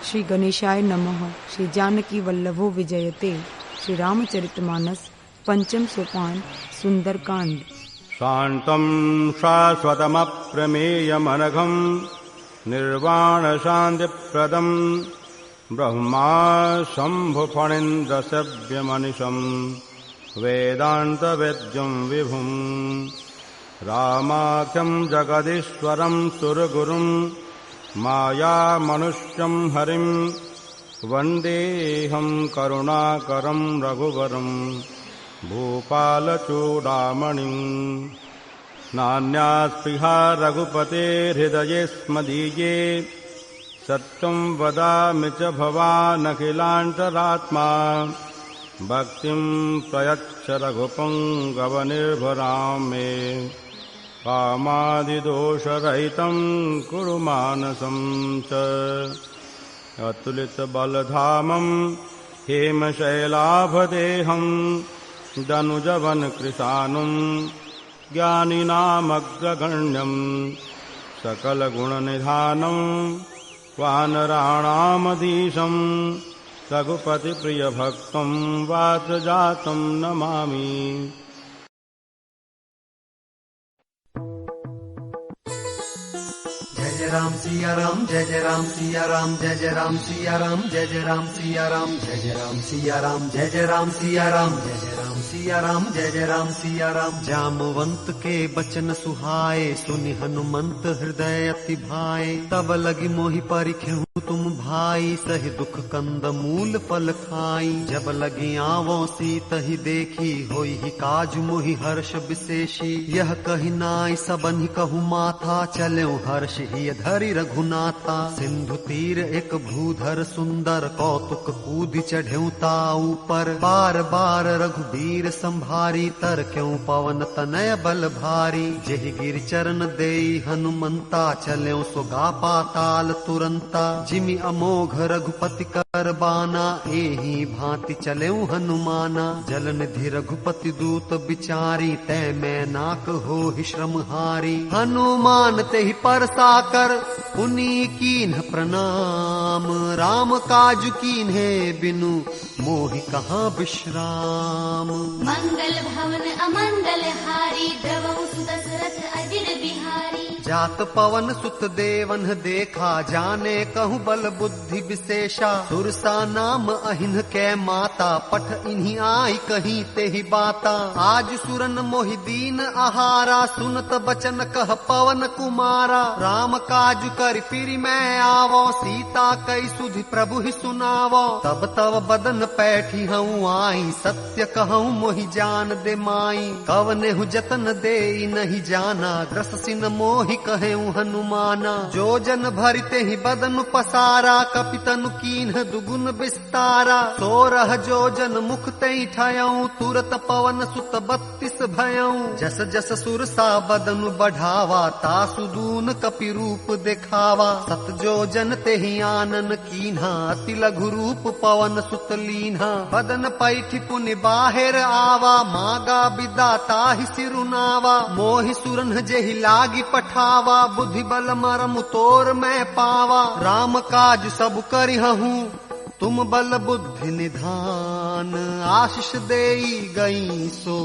श्री गणेशाय नमः। श्री जानकी वल्लभो विजयते। श्री रामचरितमानस पंचम सोपान सुंदरकांड। शांतं शाश्वतमप्रमेयमनघं निर्वाणशान्तिप्रदं ब्रह्मा शम्भुफणीन्द्रसेव्यमनिशं वेदान्तवेद्यं विभुं रामाख्यं जगदीश्वरं सुरगुरुं मायामनुष्यं हरिं वन्देऽहं करुणाकरं रघुवरं भूपालचूडामणिं। नान्यास्पृहा रघुपतेर्हृदये स्मदीये सत्यं वदामि च भवानखिलान्तरात्मा भक्तिं प्रयच्छ रघुपुङ्गवनिर्भरां मे कामादिदोषरहितं कुरु मानसं च। अतुलितबलधामं हेमशैलाभदेहं दनुजवनकृशानुं ज्ञानिनामग्रगण्यं सकलगुणनिधानं वानराणामधीशं रघुपतिप्रियभक्तं वातजातं नमामि। जय राम सिया राम, जय जय राम सिया राम, जय जय राम सिया राम, जय जय राम सिया राम, जय जय राम सिया राम, जय जय राम सिया राम, जय जय राम सिया राम, जय जय राम सिया राम। जामवंत के बचन सुहाए, सुनि हनुमंत हृदय अति भाए। तब लगी मोहि परिखेहु तुम भाई, सहि दुख कंद मूल फल खाई। जब लगी आवो सीतहि देखी, होई ही काज मोहि हर्ष विशेषी। यह कहि नाई सबनि कहु माथा, चलेउ हर्ष ही धरि रघुनाथा। सिंधु तीर एक भूधर सुंदर, कौतुक कूदि चढ़ेउ ताऊ पर। बार बार रघुबीर संभारी, तर क्यों पवन तनय बल भारी। जेहि गिर चरण देई हनुमंता, चलेउ सुगा पाताल तुरंता। जिमि अमोघ रघुपति कर बाना, एही भांति चलेउ हनुमाना। जल निधि रघुपति दूत बिचारी, तै मैं नाक हो श्रम हारी। हनुमान तेहि परसा कर, पुनि कीन्ह प्रणाम। राम काज कीन्हे बिनु, मोहि कहाँ विश्राम। मंगल भवन अमंगल हारी, द्रवहु सुदशरथ अजिर बिहारी। जात पवन सुत देवन देखा, जाने कहूँ बल बुद्धि विशेषा। सुरसा नाम अहिन कै माता, पठ इन्हीं आई कहीं तेहि बाता। आज सुरन मोहि दीन आहारा, सुनत बचन कह पवन कुमारा। राम काज कर फिर मैं आवो, सीता कई सुधि प्रभु ही सुनावो। तब तब बदन पैठी हूँ आई, सत्य कहूँ मोहि जान दे माई। कवने हूँ जतन दे नहीं जाना, ग्रस सिन मोहि कहेऊ हनुमाना। जो जन भरते ही बदन पसारा, कपितनु कीन्ह दुगुन विस्तारा। 16 जो जन मुख तई ठायऊ, तुरत पवन सुत 32 भयऊ। जस जस सुरसा बदन बढ़ावा, तासु दून कपि रूप दिखावा। 7 जो जन तेहि आनन कीन्हा, अति लघु रूप पवन सुत लीन्हा। बदन पैठी पुनि बाहिर आवा, मागा बिदा ताहि सिरुनावा। मोहि सुरन जेहि लागी पठावा, बुद्धि बल मरम तोर मैं पावा। राम काज सब करिहूँ, तुम बल बुद्धि निधान। आशीष देई गई सो,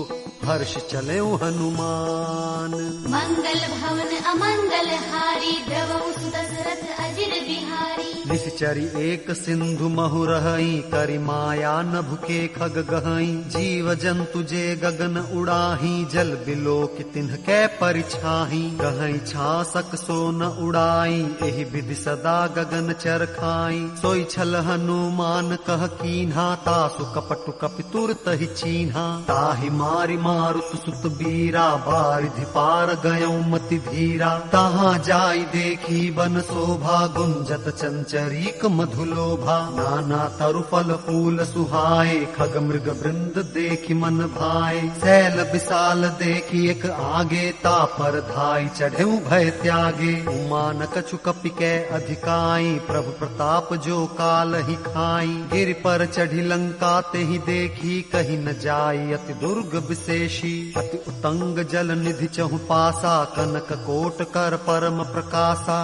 हर्ष चलेउ हनुमान। मंगल भवन अमंगल हारी, द्रवहु सुदशरथ अजिर बिहारी। निश्चरी एक सिंधु महु रहई, करि माया नभ के खग गहई। जीव जंतु जे गगन उड़ाही, जल बिलो कि तिन्ह कै परिछाही। गहई छासक सो न उड़ाई, एहि विधि सदा गगन चर खाई। सोई छल हनुमान कह कीन्हा, तासु कपटु कपि तुरत ही चीन्हा। ताहि मारि मारुत सुत बीरा, बारिधि पार गयौ मति धीरा। तहाँ जाई देखी बन शोभा, गुंजत चंचरीक मधुलोभा। नाना तरु फल फूल सुहाए, खग मृग वृंद देखी मन भाए। सैल विशाल देखी एक आगे, तापर धाई चढ़ेउ भय त्यागे। उमान कछु कपि कै अधिकाई, प्रभु प्रताप जो काल ही खाई। गिर पर चढ़ी लंका तेहि देखी, कहीं न जाई अति दुर्ग विशेषी। अति उतंग जल निधि चहु पासा, कनक कोट कर परम प्रकाशा।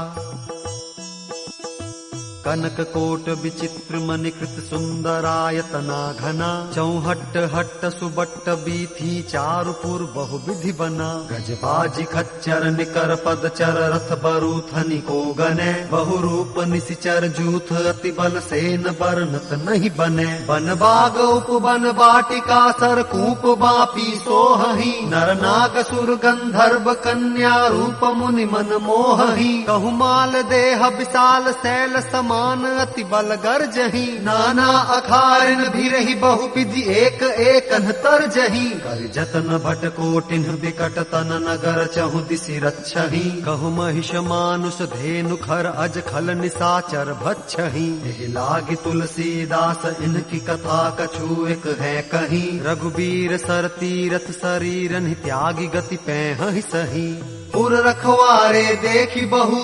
कनक कोट विचित्र मणिकृत सुंदरायतना घना, चौहट्ट हट्ट सुबट्ट बीथी चारुपुर बहुविधि बना। गजबाजी खच्चर निकर पद चर रथ बरूथनि को गने, बहुरूप निशिचर जूथ अति बल सेन बरनत नहीं बने। बन बाग उपवन वाटिका सरकूप बापी सोहहि, नर नाग सुर गंधर्व कन्या रूप मुनि मन मोहहि। कहु माल देह विशाल शैल समान अति बल गर्जहि, नाना अखारिन भिरहि बहुविधि एक एक तरजहि। कर जतन भट कोटिन विकट तन नगर चहु दिशि रक्षहि, कहु महिष मानुष धेनु खर अज खल निशाचर भक्षहि। एहि लागी तुलसीदास इनकी कथा कछु एक है कहीं, रघुबीर सर तीरथ शरीरन त्यागी गति पैहि सही। पुर रखवारे देखी बहु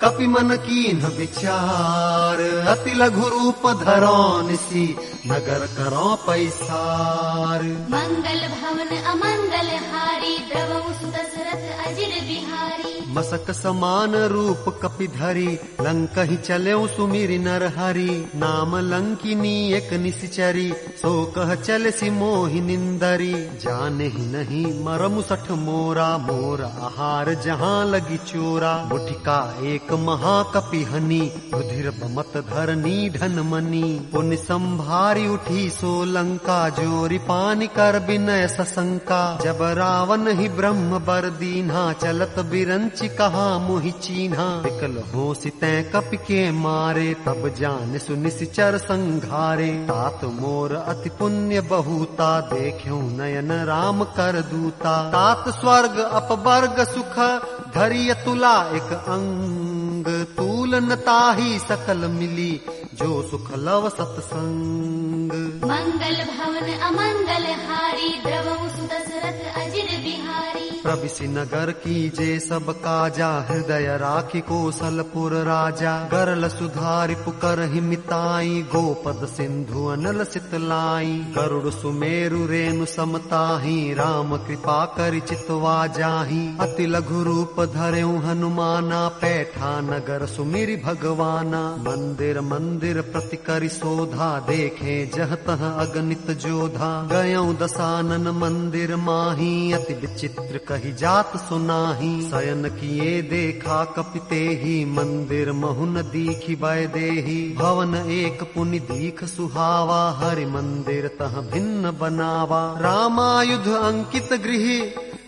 कपि मन कीन्ह विचार, अति लघु रूप धरो निसी नगर करो पैसार। मंगल भवन अमंगल हारी, द्रवहु सुत दशरथ अजिर बिहारी। मसक समान रूप कपि धरी, लंकहि चलेउ सुमिरि नर हरि। नाम लंकिनी एक निशिचरी, सो कह चल सि मोहि निंदरी। जाने ही नहीं मरमु सठ मोरा, मोर आहार जहाँ लगी चोरा। मुठिका एक महाकपि हनी, रुधिर बमत धरनी धन मनी। पुण्य संभारी उठी सो लंका, जोरी पानी कर विनय सशंका। जब रावण ही ब्रह्म बर दीन्हा, चलत बिरंच कहा मोहि चीन्हा। विकल हो सितै कपि के मारे, तब जान सुनिशिचर संघारे। तात मोर अति पुण्य बहुता, देख्यो नयन राम कर दूता। तात स्वर्ग अपवर्ग सुख, धरिय तुला एक अंग। तूल न ताहि सकल मिली, जो सुख लव सतसंग। मंगल भवन अमंगल हारी, द्रवहु सुत दशरथ अजिर बिहारी। प्रविशि नगर कीजे सब काजा, हृदय राखी कौशलपुर राजा। गरल सुधारि पुकर हिमिताई, गोपद सिंधु अनल सितलाई। गरुड़ सुमेरु रेणु समताही, राम कृपा करि चितवा जाही। अति लघु रूप धरेउ हनुमाना, पैठा नगर सुमिरि भगवाना। मंदिर मंदिर प्रति करि शोधा, देखे जह तह अगणित जोधा। गयौ दसानन मंदिर माही, अति विचित्र कही जात सुनाही। शयन किए देखा कपिते ही, मंदिर महुन दीखि वै देही। भवन एक पुनि दीख सुहावा, हरि मंदिर तह भिन्न बनावा। रामायुध अंकित गृह,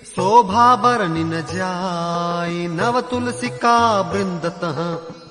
शोभा बरनि न जाय। नव तुलसिका वृंद तह,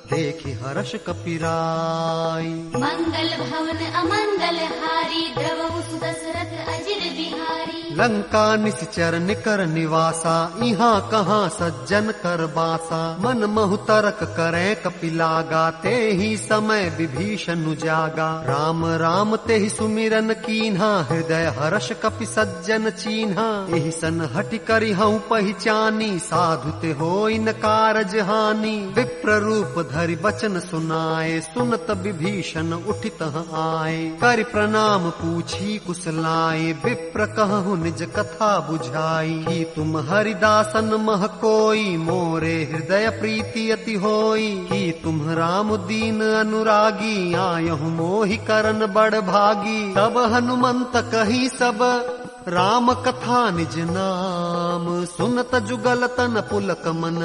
देखि हर्ष कपिराय। मंगल भवन अमंगल हारी, द्रवहु सुत दशरथ अजिर बिहारी। लंका निश्चर निकर निवासा, यहाँ कहाँ सज्जन कर बासा। मन महु तरक करे कपिलागा, ते ही समय विभीषण जागा। राम राम ते ही सुमिरन कीन्हा, हृदय हर्ष कपि सज्जन चीन्हा। एहि सन हटि करि हऊँ पहिचानी, साधु ते होई न कारज हानि। विप्र रूप धरि वचन सुनाए, सुनत विभीषण उठित आए। करि प्रणाम पूछी कुशलाए, विप्र कहु निज कथा बुझाई। कि तुम हरिदासन मह कोई, मोरे हृदय प्रीति अति होई। कि तुम राम दीन अनुरागी, आयहु मोहि करन बड़ भागी। तब हनुमंत कही सब, राम कथा निज नाम। सुनत जुगल तन पुलक मन,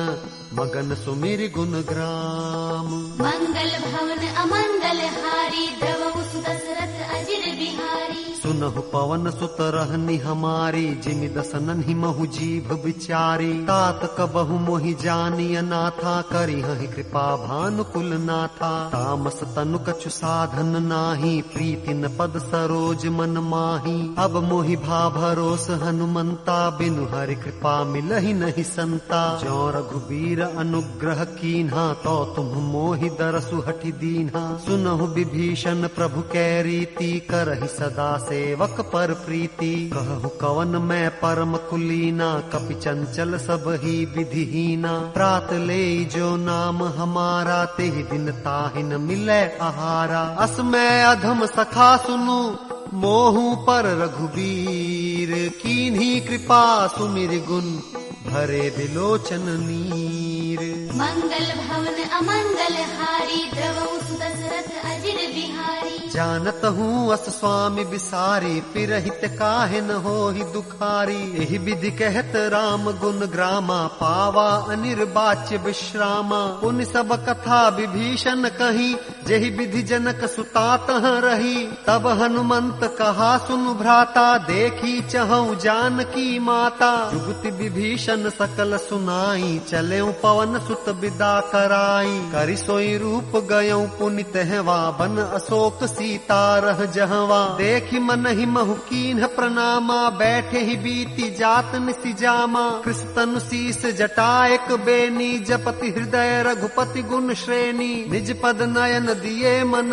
मगन सुमिरि गुण ग्राम। मंगल भवन अमंगल हारी, द्रवहु सुत दशरथ अजिर बिहारी। सुनहु पवन सुत रहनी हमारी, जिमि दसनन ही महु जीभ विचारी। तात कबहु मोहि जानी अनाथा, करिहहि कृपा भानुकुल नाथा। तामस तनु कछु साधन नाही, प्रीति न पद सरोज मन माही। अब मोहि भा भरोस हनुमंता, बिनु हरि कृपा मिलहि नहीं संता। जो रघुबीर अनुग्रह कीन्हा, तो तुम मोहि दरसु हठि दीन्हा। सुनहु विभीषण प्रभु कै रीति, करहि सदा सेवक पर प्रीति। कहु कवन मैं परम कुलीना, कपि चंचल सब ही विधिहीना। प्रात ले जो नाम हमारा, तेहि दिन ताहि न मिलै आहारा। अस मैं अधम सखा सुनु, मोहु पर रघुबीर। कीन्ही कृपा सुमिरि गुण, भरे बिलोचन नीर। मंगल भवन अमंगल हारी, द्रवहु सुत दशरथ जानत हूँ अस स्वामी बिसारी, फिर हित काहे न हो ही दुखारी। यही विधि कहत राम गुण ग्रामा, पावा अनिर्वाच्य विश्रामा। पुण्य सब कथा विभीषण कही, जही विधि जनक सुता तह रही। तब हनुमंत कहा सुन भ्राता, देखी चहु जानकी माता। जुगति विभीषण सकल सुनाई, चले पवन सुत विदा कराई। करि सोई रूप गयऊ पुनि तहवा, बन अशोक सीता रह जहवा। देखि मन ही महु कीन्ह प्रणामा, बैठे ही बीती जात निसिजामा। कृष्ण शीस जटायक बेनी, जपति हृदय रघुपति गुण श्रेणी। निज पद नयन दिए मन,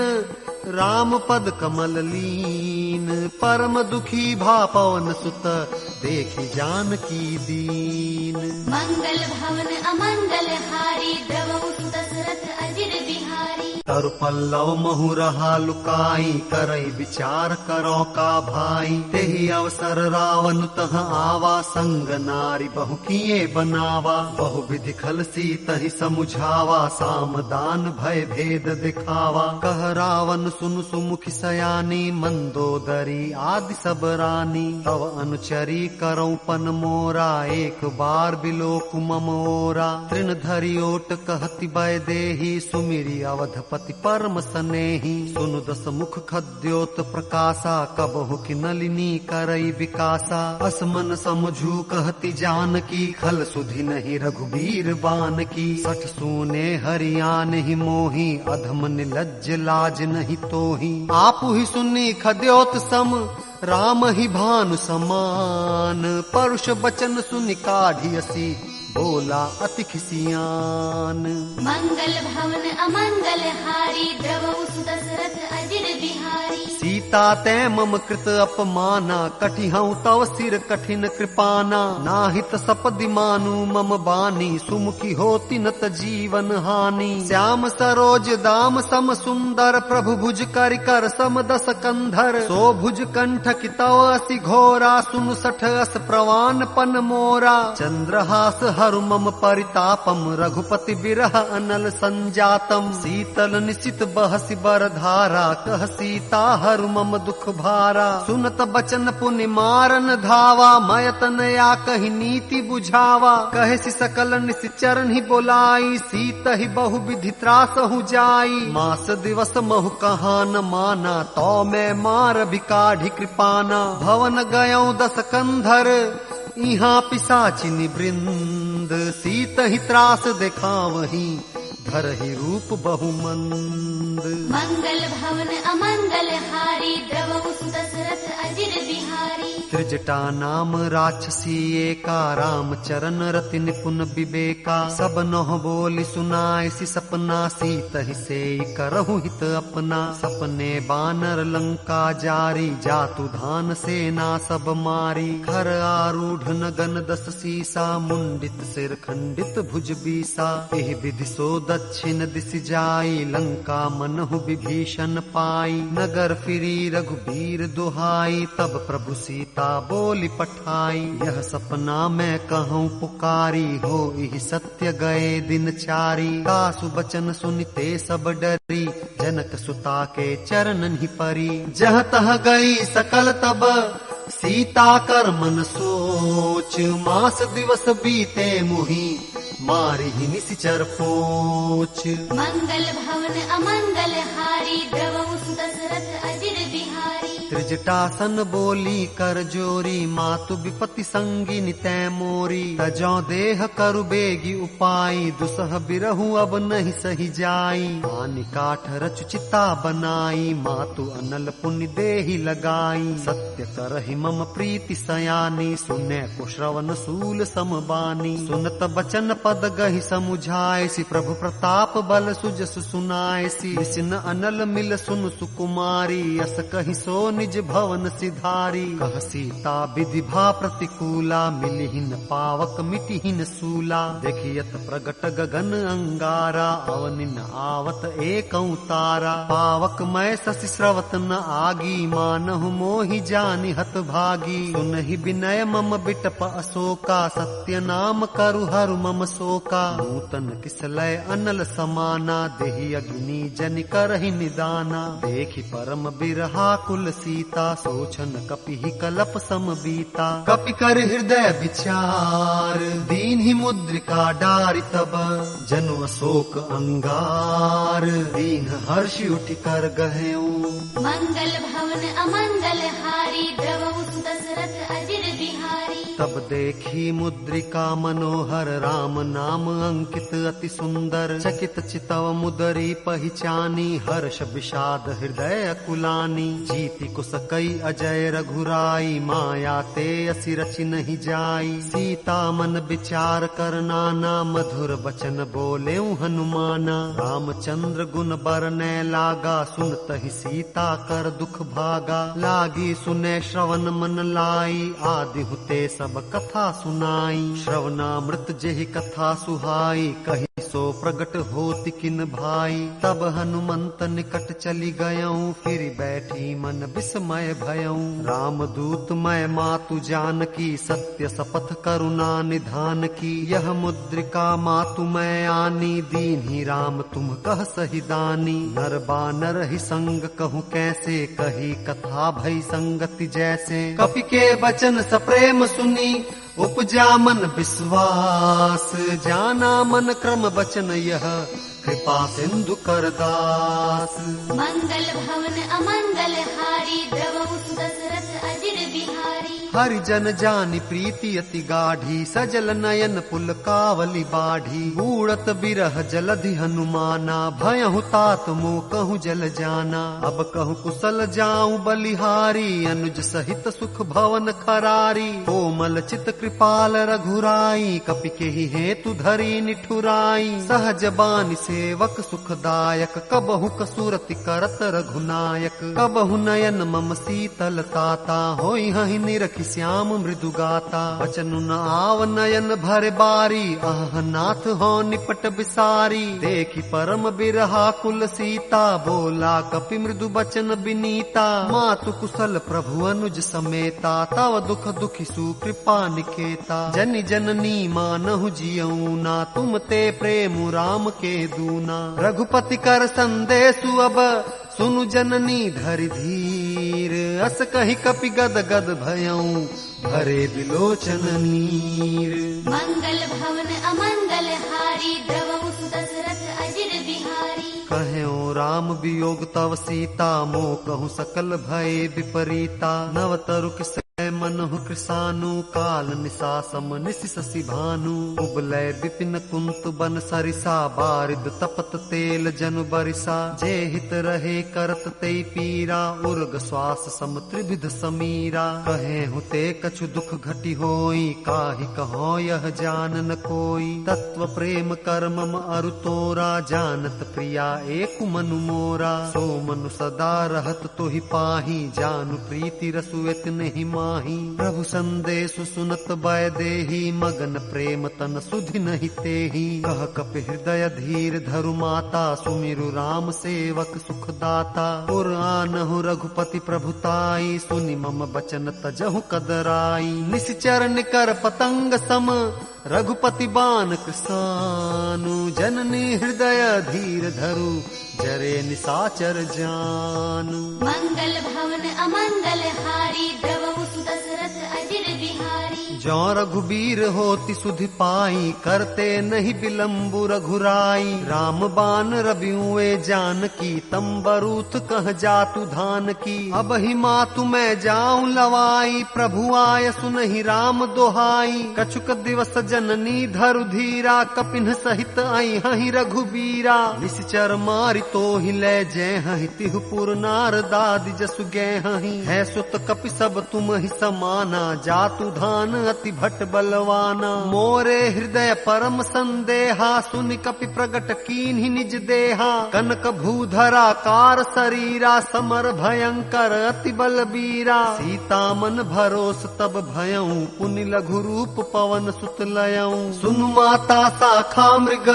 राम पद कमल लीन। परम दुखी भा पवन सुत, देखि जानकी दीन। मंगल भवन अमंगल हारी, द्रवहु सुत दशरथ अजिर बिहारी। तरु पल्लव महु रहा लुकाई, करई विचार करो का भाई। तेहि अवसर रावण तह आवा, संग नारी बहु किए बनावा। बहु विधि खल सीतहि समुझावा, सामदान भय भेद दिखावा। कह रावण सुन सुमुखि सयानी, मंदोदरी आदि सब रानी। तव अनुचरी करौ पन मोरा, एक बार बिलोक मम ओरा। तृण धरि ओट कहति भय देहि, सुमिरि अवधपति परम सनेहि। सुनु दस मुख खद्योत प्रकाशा, कबहु कि नलिनी करई विकासा। असमन समझू कहति जानकी, खल सुधि नहीं रघुबीर बान की। सठ सूने हरियान ही मोही, अधम निलज्ज लाज नहीं तोही। आपु ही सुनी खद्योत सम, राम ही भानु समान। परुष बचन सुनि काढ़ियसी, बोला अति खिसियान। मंगल भवन अमंगल हारी, द्रवहु सुत दशरथ अजिर बिहारी। सीता ते मम कृत अपमाना, कटिहउ तव सिर कठिन कृपाना। नाहित सपदि मानु मम बानी, सुमुखी होति न त जीवन हानि। श्याम सरोज दाम सम सुंदर, प्रभु भुज करि कर सम दस कंधर। सो भुज कंठ की तव असि घोरा, सुन सठ अस प्रवान पन मोरा। चंद्रहास हरु मम परितापम, रघुपति विरह अनल संजातम। शीतल निशित बहसि बर धारा, कह सीता हरु मम दुख भारा। सुनत बचन पुनि मारन धावा, मयतन या कही नीति बुझावा। कहे सकल निश्चरण ही बोलाई, सीत ही बहु विधि त्रास हु जाई। मास दिवस महु कहा न माना, तो मैं मार भी काढ़ी कृपाना। भवन गयऊ दस कंधर, इहाँ पिसाचिनी वृंद। सीत ही त्रास देखावही, धरहि रूप बहुमंद। मंगल भवन अमंगल हारी, द्रवहु सुत दशरथ अजिर बिहारी। त्रिजटा नाम राक्षसी एका, राम चरण रति निपुण विवेका। सब नोह बोली सुनाय सि सपना, सीतहि सेई करहु हित अपना। सपने बानर लंका जारी, जातु धान सेना सब मारी। खर आरूढ़ नगन दस सीसा, मुंडित सिर खंडित भुज बीसा। एहि विधि सो दक्षिण दिश जाई, लंका मनहु विभीषण पाई। नगर फिरी रघुबीर दुहाई, तब प्रभु सीता बोली पठाई। यह सपना मैं कहूँ पुकारी, हो इहि सत्य गए दिन चारी। कासु बचन सुनते सब डरी, जनक सुता के चरणन ही परी। जह तह गई सकल तब, सीता कर मन सोच। मास दिवस बीते मुहि, मारी ही निशिचर पोच। मंगल भवन अमंगल हारी, द्रवहु सुत दशरथ अजिर बिहारी। त्रिजटासन बोली कर जोरी, मातु विपति संगिनी तै मोरी। तजौ देह करु बेगी उपाई, दुसह बिरहु अब नहीं सही जाई। आनि काठ रचु चिता बनाई, मातु अनल पुण्य देहि लगाई। सत्य करहि मम प्रीति सयानी, सुने को श्रवण सूल समबानी। सुनत बचन पद गहि समुझाय, सि प्रभु प्रताप बल सुजस सुनाय। सि विष्ण अनल मिल सुन सुकुमारी, अस कहि सो निज निज भवन सिधारी। कह सीता विधि भा प्रतिकूला, मिलिहिन पावक मिटिहिन सूला। देखियत प्रगट गगन अंगारा, अवनिन आवत एक तारा। पावक मैं शशि स्रवत न आगी, मानहु मोहि जानि हत भागी। सुनहि विनय मम बिटप अशोका, सत्य नाम करु हरु मम शोका। नूतन किसलय अनल समाना, देहि अग्नि जनि करहि निदाना। देखि परम बिरहा कुल सीता, सोचन कपिहि कलप सम बीता। कपि कर हृदय विचार, दीन्हि मुद्रिका डारि तब। जनु अशोक अंगार, दीन हर्षि उठि कर गहेऊ। मंगल भवन अमंगल हारी, द्रवहु दशरथ अजिर बिहारी। तब देखी मुद्रिका मनोहर, राम नाम अंकित अति सुंदर। चकित चितव मुदरी पहिचानी, हर्ष विषाद हृदय अकुलानी। जीति कुस कई अजय रघुराई, माया ते असि रचि नहीं जाई। सीता मन विचार कर नाना, मधुर बचन बोले हनुमाना। रामचंद्र गुण बरनै लागा, सुनतहि सीता कर दुख भागा। लागी सुने श्रवण मन लाई, आदि हुते सब कथा सुनाई। श्रवणामृत जेहि कथा सुहाई, कही सो प्रगट होति किन भाई। तब हनुमंत निकट चली गयऊं, फिर बैठी मन विस्मय भयऊं। राम दूत मैं मातु जानकी, सत्य शपथ करुणा निधान की। यह मुद्रिका मातु मैं आनी, दीन्हि राम तुम कह सही दानी। नर बानर ही संग कहूँ कैसे, कही कथा भई संगति जैसे। कपि के वचन सप्रेम सुनी, उपजा मन विश्वास। जाना मन क्रम वचन यह, कृपा सिंधु कर दास। मंगल भवन अमंगल हारी, द्रवहु दशरथ अजिर बिहारी। हरिजन जानि प्रीति अति गाढ़ी, सजल नयन पुलकावली बाढ़ी। बूढ़त बिरह जलधि हनुमाना, भयहु तात मोह कहूँ जल जाना। अब कहूँ कुशल जाऊं बलिहारी, अनुज सहित सुख भवन खरारी। कोमल चित कृपाल रघुराई, कपि केहि हेतु धरी निठुराई। सहज बानि सेवक सुखदायक, कबहु कसुरति करत रघुनायक। कबहु नयन मम शीतल ताता, होई हहि निरखि श्याम मृदु गाता। वचन न आव नयन भर बारी, आह नाथ हो निपट बिसारी। देखी परम बिरहा कुल सीता, बोला कपि मृदु बचन बिनीता। मातु कुशल प्रभु अनुज समेता, तव दुख दुखी सुकृपा निकेता। जनि जननी मानहु जियऊ ना, तुम ते प्रेम राम के दूना। रघुपति कर संदेशु अब, सुनु जननी धरि धीर। अस कहि कपि गद गद भयऊं, भरे बिलोचन नीर। मंगल भवन अमंगल हारी, द्रवहु दशरथ अजिर बिहारी। कहें राम वियोग तव सीता, मोह कहूँ सकल भय विपरीता। नव तरु किस मनहु कृसानु, काल निशा सम निशि शशि भानु। उबलय विपिन कुंत बन सरिसा, बारिद तपत तेल जनु बरिसा। जे हित रहे करत ते पीरा, उर्ग श्वास सम त्रिविध समीरा। कहे हुते कछु दुख घटी होई, काहि कहो यह जान न कोई। तत्व प्रेम कर मम अरु तोरा, जानत प्रिया एक मनु मोरा। सो मनु सदा रहत तोहि पाही, जानु प्रीति रसुएत नहीं माही। प्रभु संदेशु सुनत बय देही, मगन प्रेम तन सुधि नहीं तेही। कह कपि हृदय धीर धरु माता, सुमिरु राम सेवक सुखदाता। पुर आनहु रघुपति प्रभुताई, सुनि मम बचन तजहु कदराई। निश्चर निकर पतंग सम, रघुपति बान कृसानु। जननी हृदय धीर धरु, जरे निसाचर जानु। मंगल भवन अमंगल हारी, द्रवहु दशरथ अजिर बिहारी। जौ रघुबीर होति सुधि पाई, करते नहीं विलम्बु रघुराई। राम बान रबियुए जानकी, तम्बरूथ कह जातु धान की। अब ही मातु मैं जाऊं लवाई, प्रभु आय सुनहि राम दोहाई। कछुक दिवस जननी धरु धीरा, कपिन सहित आई हहि रघुबीरा। निश्चर मारि तो ही ले जय हहि, तिहुपुर नारदादि जसु गए हहि। है सुत कपि सब तुम ही समाना, जातु धान अति भट बलवाना। मोरे हृदय परम संदेहा, सुन कपि प्रगट कीन्हि निज देहा। कनक भूधरा कार शरीरा, समर भयंकर अति बलबीरा। सीता मन भरोस तब भयऊ, पुनि लघु रूप पवन सुत लयऊ। सुनु माता शाखा मृग,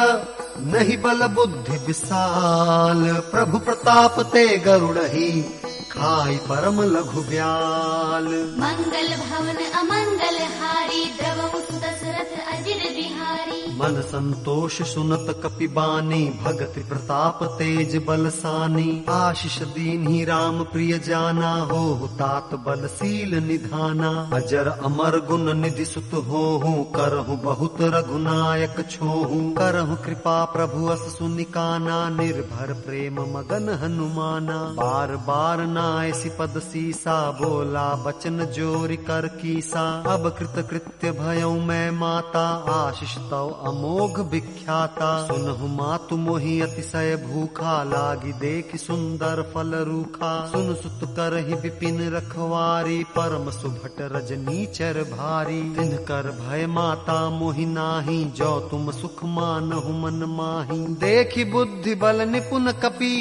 नहीं बल बुद्धि विशाल। प्रभु प्रताप ते गरुड़हि, खाई परम लघु ब्याल। मंगल भवन अमंगल हारी, द्रवहु सुत दशरथ अजिर बिहारी। मन संतोष सुनत कपि बानी, भगति प्रताप तेज बलसानी। आशीष दीन्हि राम प्रिय जाना, हो तात बलशील निधाना। अजर अमर गुण निधि सुत होहु, करहु बहुत रघुनायक छोहु। करहु कृपा प्रभु अस सुनिकाना, निर्भर प्रेम मगन हनुमाना। बार बार नायसि पद सीसा, बोला बचन जोरि कर कीसा। अब कृत कृत्य भयउ मैं माता, आशीष तव अमोघ विख्याता। सुनहु मातु मोहि अतिशय भूखा, लागी देखि सुंदर फल रूखा। सुन सुत करहि विपिन रखवारी, परम सुभट रजनीचर भारी। तिनकर भय माता मोहि नाही, जो तुम सुख मानहु मन माही। देखि बुद्धि बल निपुण कपि,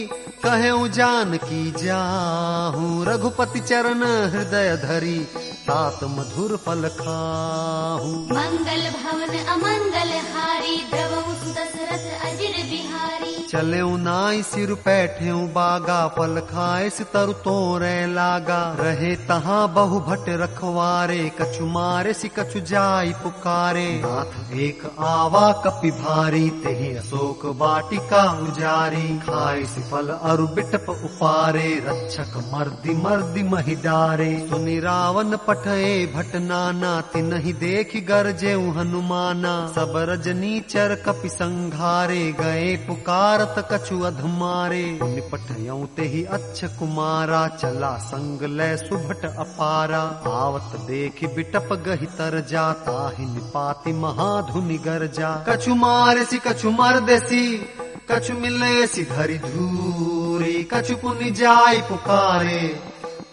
कहऊँ जानकी जाहू। रघुपति चरण हृदय धरी, तात मधुर फल खाहू। मंगल भवन अमंगल हारी, द्रवहु सुत दशरथ अजिर बिहारी। चलेऊ नाई सिर पैठेऊ बागा, फल खाए सितरु तोरे लागा। रहे तहाँ बहु भट रखवारे, कछु मारे सि कछु जाई पुकारे। नाथ एक आवा कपि भारी, तेहि अशोक वाटिका उजारी। खाए सि फल अरु बिटप उपारे, रक्षक मर्दि मर्दि महि डारे। सुनि रावण पठए भट नाना, तिनहि देखि गरजेऊ हनुमाना। सब रजनीचर कपि संघारे, गए पुकारत कछु अधमारे। निपटयऊ तेहि अच्छ कुमारा, चला संग लै सुभट अपारा। आवत देखि बिटप गहि तर जा, ताहि निपाति महाधुनि गरजा। कछु मारेसि कछु मर्देसि, कछु मिलेसि धरि धूरी। कछु पुनि जाई पुकारे,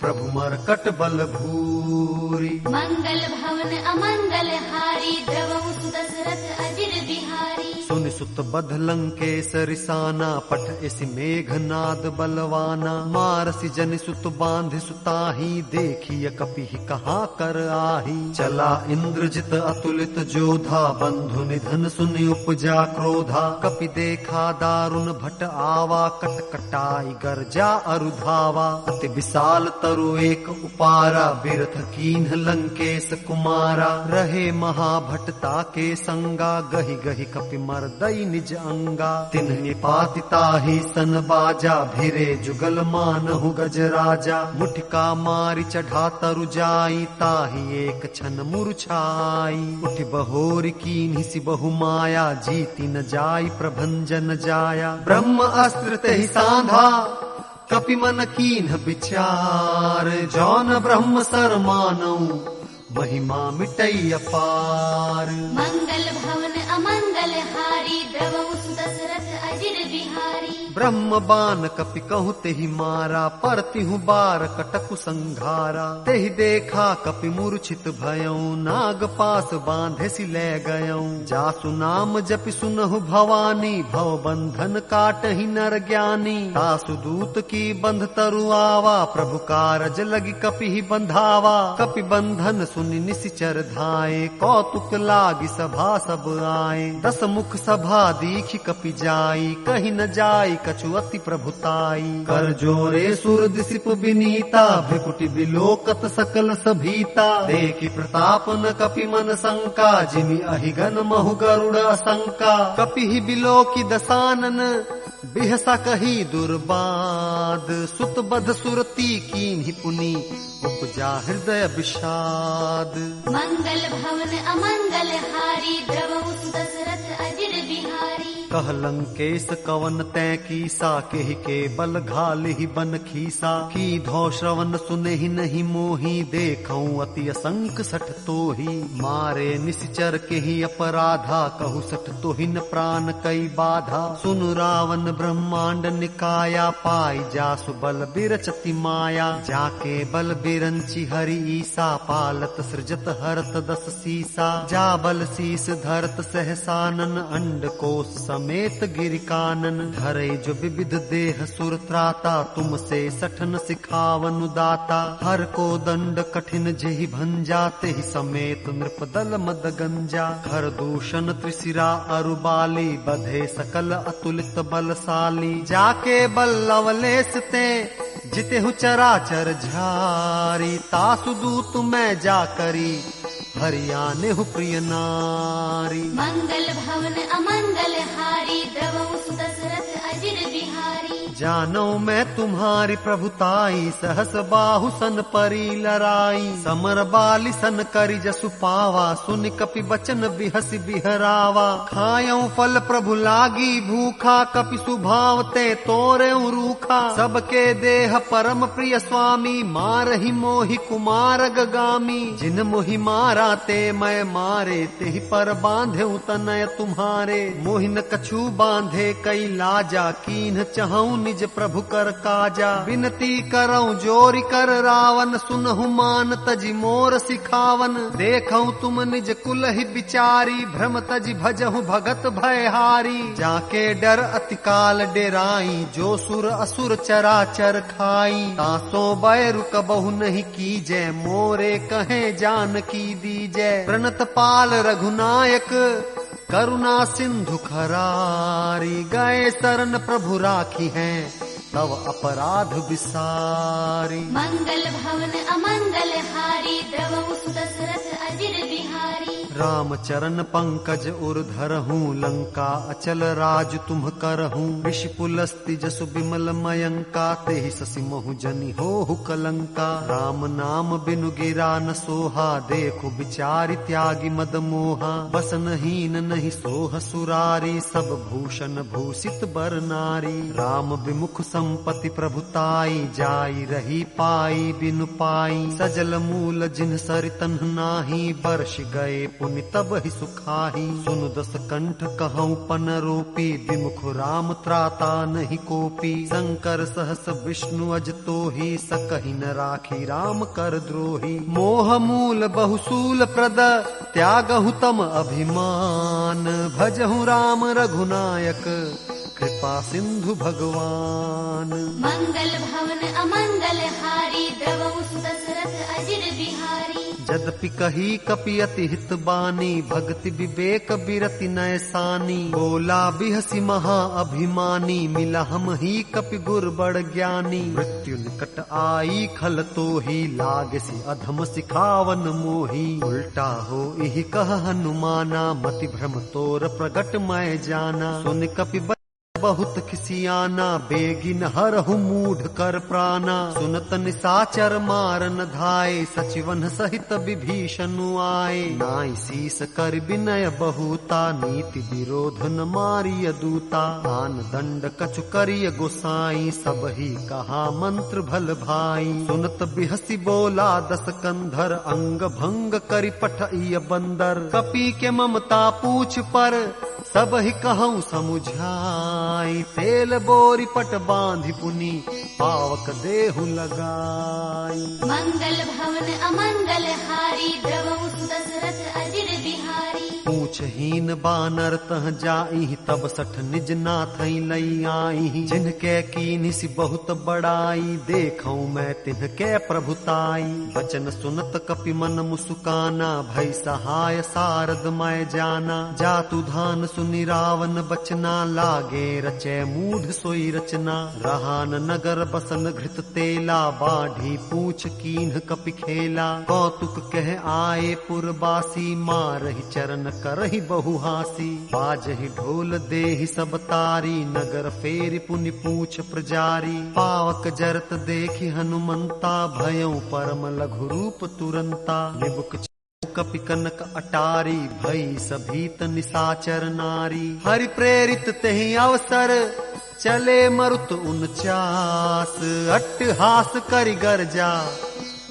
प्रभु मरकट बल भूरी। मंगल भवन अमंगल हारी, द्रवहु सुत दशरथ अजिर बिहारी। सुनि सुत बध लंकेश रिसाना, पठ एसि मेघनाद बलवाना। मारसि जनि सुत बांधि सुताही, देखिय कपिहि कहाँ कर आही। चला इंद्रजित अतुलित जोधा, बंधु निधन सुनि उपजा क्रोधा। कपि देखा दारुण भट आवा, कट कटाई गरजा अरुधावा। अति विशाल तरु एक उपारा, बिरथ कीन्ह लंकेश कुमारा। रहे महाभटता के संगा, गहि गहि कपि मर्दई निज अंगा। तिन्हि पातिताहि सन बाजा, भिरे जुगल मानहु गज राजा। मुठिका मारि चढ़ा तरु जाई, ताहि एक क्षण मुरछाई। उठि बहोरि कीन्हि सि बहु माया, जीति न जाई प्रभंजन जाया। ब्रह्म अस्त्र तेहि सांधा, कपि मन कीन्ह विचार। जौन ब्रह्म सर मानऊ, महिमा मिटई अपार। मंगल भवन अमंगल हारी, द्रवहु सुत दशरथ अजिर बिहारी। ब्रह्म बान कपि कहु तेहि मारा, परतिहु बार कटकु संघारा। तेहि देखा कपि मूर्छित भयऊ, नाग पास बांधे सि ले गयऊ। जासु नाम जपि सुनहु भवानी, भव बंधन काटहि नर ज्ञानी। तासु दूत की बंध तरु आवा, प्रभु कारज लगी कपि बंधावा। कपि बंधन सुनि निसिचर धाये, कौतुक लागी सभा सब आए। दस मुख सभा दीखि कपि जाई, कहि न जाई कछु अति प्रभुताई। कर जोरे सुर दिसिप विनीता, भ्रिकुटि बिलोकत सकल सभीता। देखि प्रताप न कपि मन शंका, जिमि अहिगन महु गरुड़ असंका। कपि बिलोकि दसानन, बिहसा कही दुर्बाद। सुत बध सुरती कीन्हि पुनि, उपजा हृदय विषाद। मंगल भवन अमंगल हारी, द्रवहु सुत दशरथ अजिर बिहारी। कह लंकेश कवन तै कीसा, केहि के बल घालिहि बन खीसा। की धौ श्रवण सुने ही नहीं मोही, देखऊं अति असंक सठ तोही। मारे निश्चर के ही अपराधा, कहु सठ तोहिन प्राण कई बाधा। सुन रावण ब्रह्मांड निकाया, पाई जासु बल बिरचति माया। जाके बल बिरंची हरि ईसा, पालत सृजत हरत दस सीसा। जा बल शीस धरत सहसानन, अंड कोश समेत गिरिकानन। धरे जो विविध देह सुर त्राता, तुमसे सठन सिखावन दाता। हर को दंड कठिन जेहि भंजा, तेहि समेत नृपदल मद गंजा। हर दूषण त्रिशिरा अरुबाली, बधे सकल अतुलित बलशाली। जाके बल लवलेश ते, जितेहु चराचर झारी। तासु दूत मैं जा करी, हरियाने हु प्रिय नारी। मंगल भवन अमंगल हारी, द्रवहु सुदशरथ अजिर बिहारी। जानो मैं तुम्हारी प्रभुताई, सहस बाहु सन परी लराई। समर बाली सन करी जसु पावा, सुन कपि बचन बिहसि बिहरावा। खायऊ फल प्रभु लागी भूखा, कपि सुभाव ते तोरे रूखा। सबके देह परम प्रिय स्वामी, मारहि मोहि कुमार गगामी। जिन मोहि मारा ते मैं मारे, तेहि पर बांधे तनय तुम्हारे। मोहिन कछु बांधे कई लाजा, कीन्ह चहऊ निज प्रभु कर काजा। विनती करऊं जोरी कर रावण, सुनहु मान तजि मोर सिखावन। देखऊं तुम निज कुल ही बिचारी, भ्रम तजि भजहु भगत भयहारी। जाके डर अतिकाल डेराई, जो सुर असुर चराचर खाई। तासो बैरु कबहु नहीं कीजै, मोरे कहे जान की दीजै। प्रणत पाल रघुनायक, करुणा सिंधु खरारी। गए शरण प्रभु राखी हैं, तव अपराध विसारी। मंगल भवन अमंगल हारी, द्रवहु सुदशरथ अजिर बिहारी। राम चरण पंकज उर धरहूं, लंका अचल राज तुम करहूं। विषपुलस्ति जसु बिमल मयंका, तेहि ससि महु जनि होहु कलंका। राम नाम बिनु गिरा न सोहा, देखो बिचारि त्यागी मद मोहा। बसनहीन नहीं सोह सुरारी, सब भूषण भूषित बर नारी। राम विमुख संपत्ति प्रभुताई, जाई रही पाई बिनु पाई। सजल मूल जिन सरितन नाही, बरष गए पुनि तब ही सुखाही। सुन दस कंठ कहऊं पन रोपी, विमुख राम त्राता नहीं कोपी। शंकर सहस विष्णु अज तोही, सकहि न राखी राम कर द्रोही। मोह मूल बहुसूल प्रद, त्यागहु तम अभिमान। भजहु राम रघुनायक, कृपा सिंधु भगवान। मंगल भवन अमंगल हारी, द्रवहु सुदशरथ अजिर बिहारी। यद्यपि कही कपि अति हित बानी, भक्ति विवेक बिरति नयसानी। बोला बिहसी महा अभिमानी, मिला हम ही कपि गुर बड़ ज्ञानी। मृत्यु निकट आई खल तोही, लागसी अधम सिखावन मोही। उल्टा हो इहि कह हनुमाना, मति भ्रम तोर प्रगट मैं जाना। सुन कपि बहुत खिसियाना, बेगिन हरहु मूढ़ कर प्राणा। सुनत निसाचर मारन धाये, सचिवन सहित विभीषण आए। नाई शीस कर विनय बहुता, नीति विरोध न मारिय दूता। आन दंड कछु करिय गोसाई, सब ही कहा मंत्र भल भाई। सुनत बिहसी बोला दस कंधर, अंग भंग करि पठइय बंदर। कपि के ममता पूछ पर, सब ही कहूँ समुझाई। तेल बोरी पट बांधि पुनि, पावक देहु लगाई। मंगल भवन अमंगल हारी, द्रवहु सुदशरथ अजिर बिहारी। पूछहीन बानर तह जाई, तब सठ निज नाथई लई आई। जिनके कीन्हि बहुत बड़ाई, देखऊं मैं तिनके प्रभुताई। वचन सुनत कपि मन मुसुकाना, भई सहाय सारद मैं जाना। जातु धान सुनि रावण बचना, लागे रचे मूढ़ सोई रचना। रहान नगर बसन घृत तेला, बाढ़ी पूछ कीन्ह कपि खेला। कौतुक कह आए पुरबासी, मारहि चरण करहि बहुहासी। बाजहि ढोल देहि सब तारी, नगर फेरि पुनि पूछ प्रजारी। पावक जरत देखि हनुमंता, भयउ परम लघु रूप तुरंता। निबुक कपि कनक अटारी, भई सभीत निशाचर नारी। हरि प्रेरित तेहि अवसर, चले मरुत 49, अट्टहास करि गर्जा,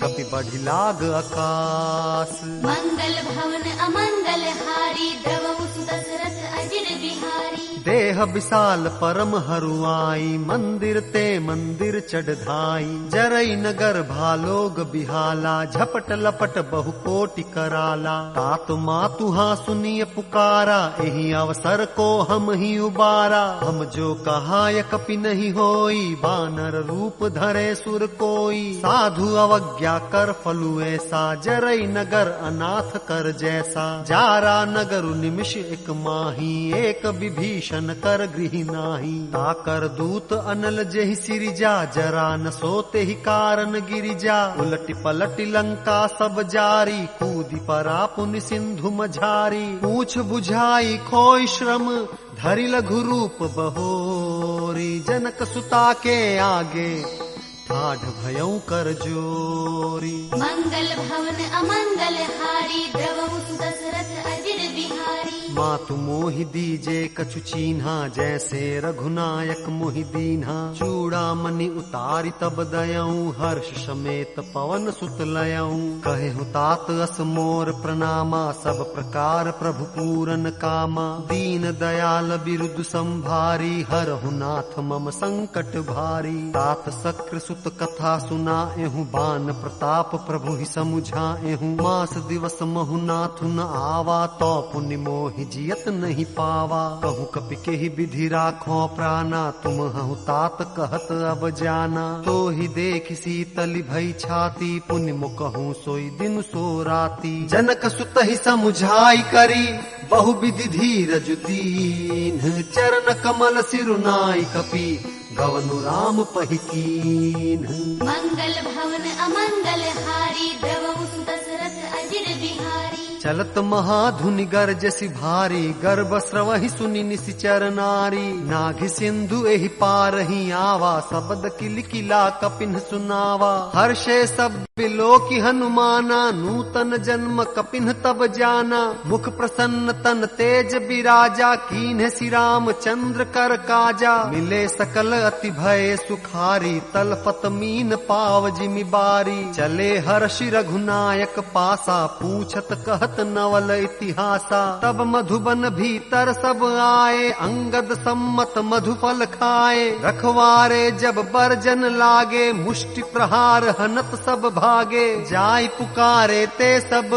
कपि बढ़ि लाग आकाश। मंगल भवन अमंगल हारी, द्रवहु सुदशरथ अजिर बिहारी। देह विशाल परम हरुआई, मंदिर ते मंदिर चढ़ाई। जरई नगर भालोग बिहाला, झपट लपट बहु कोटि कराला। तात मातु हाँ सुनिय पुकारा, एहि अवसर को हम ही उबारा। हम जो कहाय कपि नहीं होई, बानर रूप धरे सुर कोई। साधु अवज्ञा कर फलु ऐसा, जरई नगर अनाथ कर जैसा। जारा नगर निमिष एक माही, एक विभीषण कर गृह नाही। ताकर दूत अनल जेहि सिरिजा, जरा न सोते ही कारण गिरिजा। उलटि पलटि लंका सब जारी, कूदि परा पुनि सिंधु मझारी। पूछ बुझाई खोई श्रम, धरि लघु रूप बहोरी। जनक सुता के आगे, ठाढ़ भयउ कर जोरी। मंगल भवन अमंगल हारी, द्रवहु सुदशरथ अजिर बिहारी। मातु मोहि दीजे कछु चीन्हा, जैसे रघुनायक मोहि दीन्हा। चूड़ामणि उतारी तब दयऊं, हर्ष समेत पवन सुत लयऊं। कहेहु तात अस मोर प्रणामा, सब प्रकार प्रभु पूरन कामा। दीन दयाल बिरुद संभारी, हरहु नाथ मम संकट भारी। तात शक्र सुत कथा सुनाएहु, बान प्रताप प्रभु ही समुझाएहु। मास दिवस महु नाथ न आवा, तो पुण्य मोहि जियत नहीं पावा। कहूँ कपि केहि विधि राखो प्राणा, तुम हहु तात कहत अब जाना। तो ही देख शीतली भई छाती, पुण्य मुकहूँ सोई दिन सो राती। जनक सुत ही समुझाई करी, बहु विधि धीरज दीन। चरण कमल सिरुनाई कपि, गवनु राम पहिकीन। मंगल भवन अमंगल हारी, द्रवहु सुदशरथ अजिर बिहारी। चलत महाधुनि गरजसि भारी, गर्भ स्रवहि सुनि निशिचर नारी। नाघि सिंधु एहि पारहि आवा, शब्द किलकिला कपिन सुनावा। हर्षे सब बिलोकि हनुमाना, नूतन जन्म कपिन तब जाना। मुख प्रसन्न तन तेज बिराजा, कीन्ह श्री राम चंद्र कर काजा। मिले सकल अति भय सुखारी, तलपत मीन पाव जिमि बारी। चले हर्षि रघुनायक पासा, पूछत कहत नवल इतिहासा। तब मधुबन भीतर सब आए, अंगद सम्मत मधुफल खाए। रखवारे जब बरजन लागे, मुष्टि प्रहार हनत सब भागे। जाय पुकारे ते सब,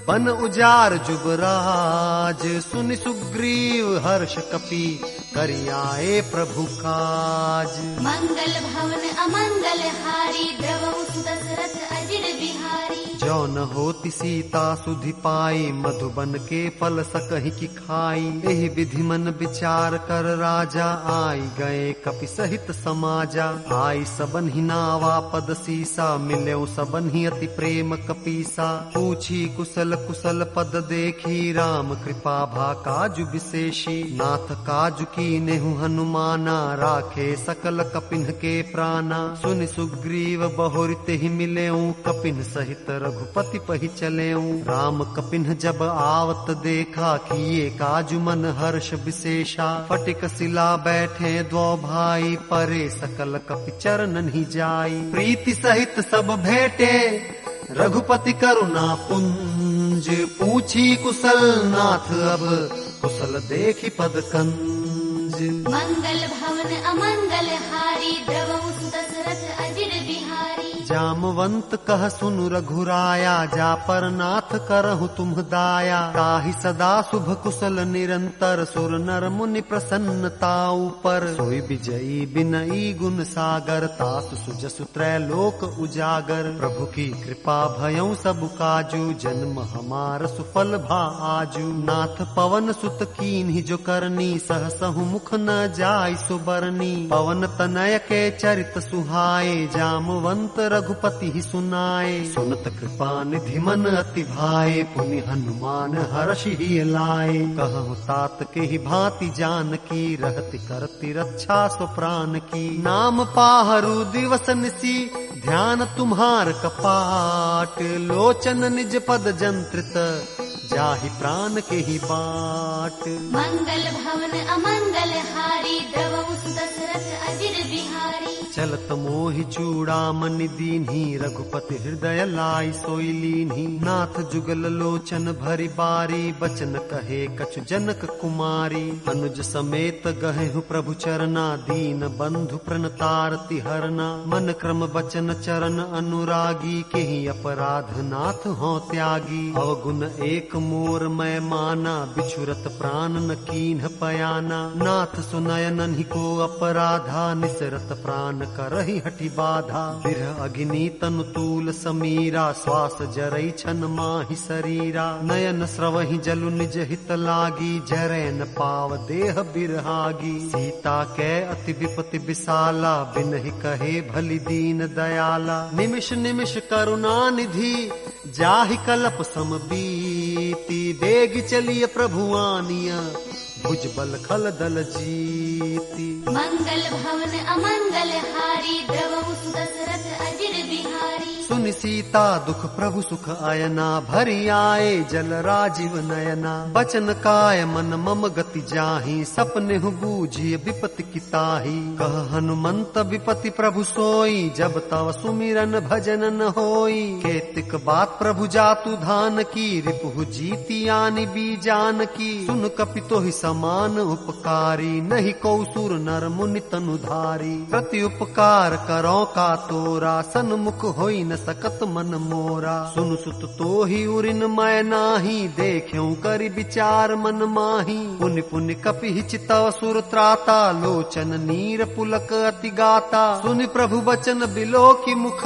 बन उजार जुबराज। सुनि सुग्रीव हर्ष कपि, करियाए प्रभु काज। मंगल भवन अमंगल हारी, द्रवहु सुदशरथ अजिर बिहारी। जो न होति सीता सुधि पाई, मधुबन के फल सकहि की खाई। एहि विधि मन विचार कर राजा, आई गए कपि सहित समाजा। आई सबन ही नावा पद सीसा, मिल्यो सबन ही अति प्रेम कपीसा। पूछी कुशल कुशल पद देखी, राम कृपा भा काजु विशेषी। नाथ काजु कीनेहु हनुमाना, राखे सकल कपिन के प्राणा। सुनि सुग्रीव बहुरि तेहि मिलेऊ, कपिन सहित रघुपति पहि चलेऊ। राम कपिन जब आवत देखा, किए काजु मन हर्ष विशेषा। फटिक शिला बैठे द्वौ भाई, परे सकल कपि चरणन ही जाई। प्रीति सहित सब भेटे, रघुपति करुणा पुंज। पूछी कुशल नाथ अब, कुशल देखी पद कंज। मंगल भवन अमंगल हारी, द्रवहु सुदशरथ अजिर बिहारी। जामवंत कह सुनु रघुराया, जा पर नाथ करहु तुम दाया। ताहि सदा शुभ कुशल निरंतर, सुर नर मुनि प्रसन्नता ऊपर। सोई विजयी बिनई गुण सागर, तासु सुजसु त्रैलोक उजागर। प्रभु की कृपा भयउ सब काजू, जन्म हमार सुफल भा आजू। नाथ पवन सुत कीन्हि जो करनी, सहसहु मुख न जाय सुबरनी। पवन तनय के चरित सुहाए, जामवंत रघुपति ही सुनाए। सुनत कृपा निधि मन अति भाए, पुनि हनुमान हर्षि ही लाए। कहु तात के ही भांति जान की, रहति करति रक्षा सो प्राण की। नाम पाहरु दिवस निसी, ध्यान तुम्हार कपाट, लोचन निज पद जंत्रित, जाहि प्राण के ही बाट। मंगल भवन अमंगल हारी, द्रवहु सुत दशरथ अजिर बिहारी। चलत मोहि चूड़ामणि दीन्ही, रघुपति हृदय लाई सोई लीन्ही। नाथ जुगल लोचन भरी बारी, बचन कहे कछु जनक कुमारी। अनुज समेत गहेहु प्रभु चरना, दीन बंधु प्रणतारति हरना। मन क्रम बचन चरण अनुरागी, केहि अपराध नाथ हों त्यागी। अवगुण एक मोर मैं माना, बिछुरत प्राण न कीन्ह पयाना। नाथ सुनयन ही को अपराधा, निसरत प्राण करहि हठि बाधा। बिरह अग्नि तनु तूल समीरा, श्वास जरई छन माहि शरीरा। नयन स्रवहि जलु निज हित लागी, जरै न पाव देह बिरहागी। सीता कै अति विपति विशाला, बिनहि कहे भली दीन दयाला। निमिष निमिष करुणा निधि, जाहि कलप सम बीती। बेग चलिय प्रभु आनिया, भुज बल खल दल जीती। मंगल भवन अमंगल हारी, द्रवहु सुत दशरथ अजिर बिहारी। सुनि सीता दुख प्रभु सुख आयना, भरी आए जल राजीव नयना। बचन काय मन मम गति जाहि, सपने बूझिय विपति किताहि। कह हनुमंत विपति प्रभु सोई, जब तव सुमिरन भजन न होई। केतिक बात प्रभु जातु धान की, रिपुहु जीती आनि बीजान की। सुन कपि तोहि समान उपकारी, नहीं को सुर नर मुनि तनुधारी। प्रति उपकार करो का तोरा, सन्मुख होई न सकत मन मोरा। सुन सुत तोहि उरिन मैं नाही, देख्यूं करि विचार मन माही। पुनि पुनि कपि चितव सुर त्राता, लोचन नीर पुलक अति गाता। सुनि प्रभु बचन बिलो की मुख,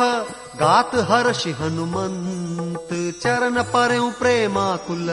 गात हर्षि हनुमंत। चरण परयु प्रेमाकुल,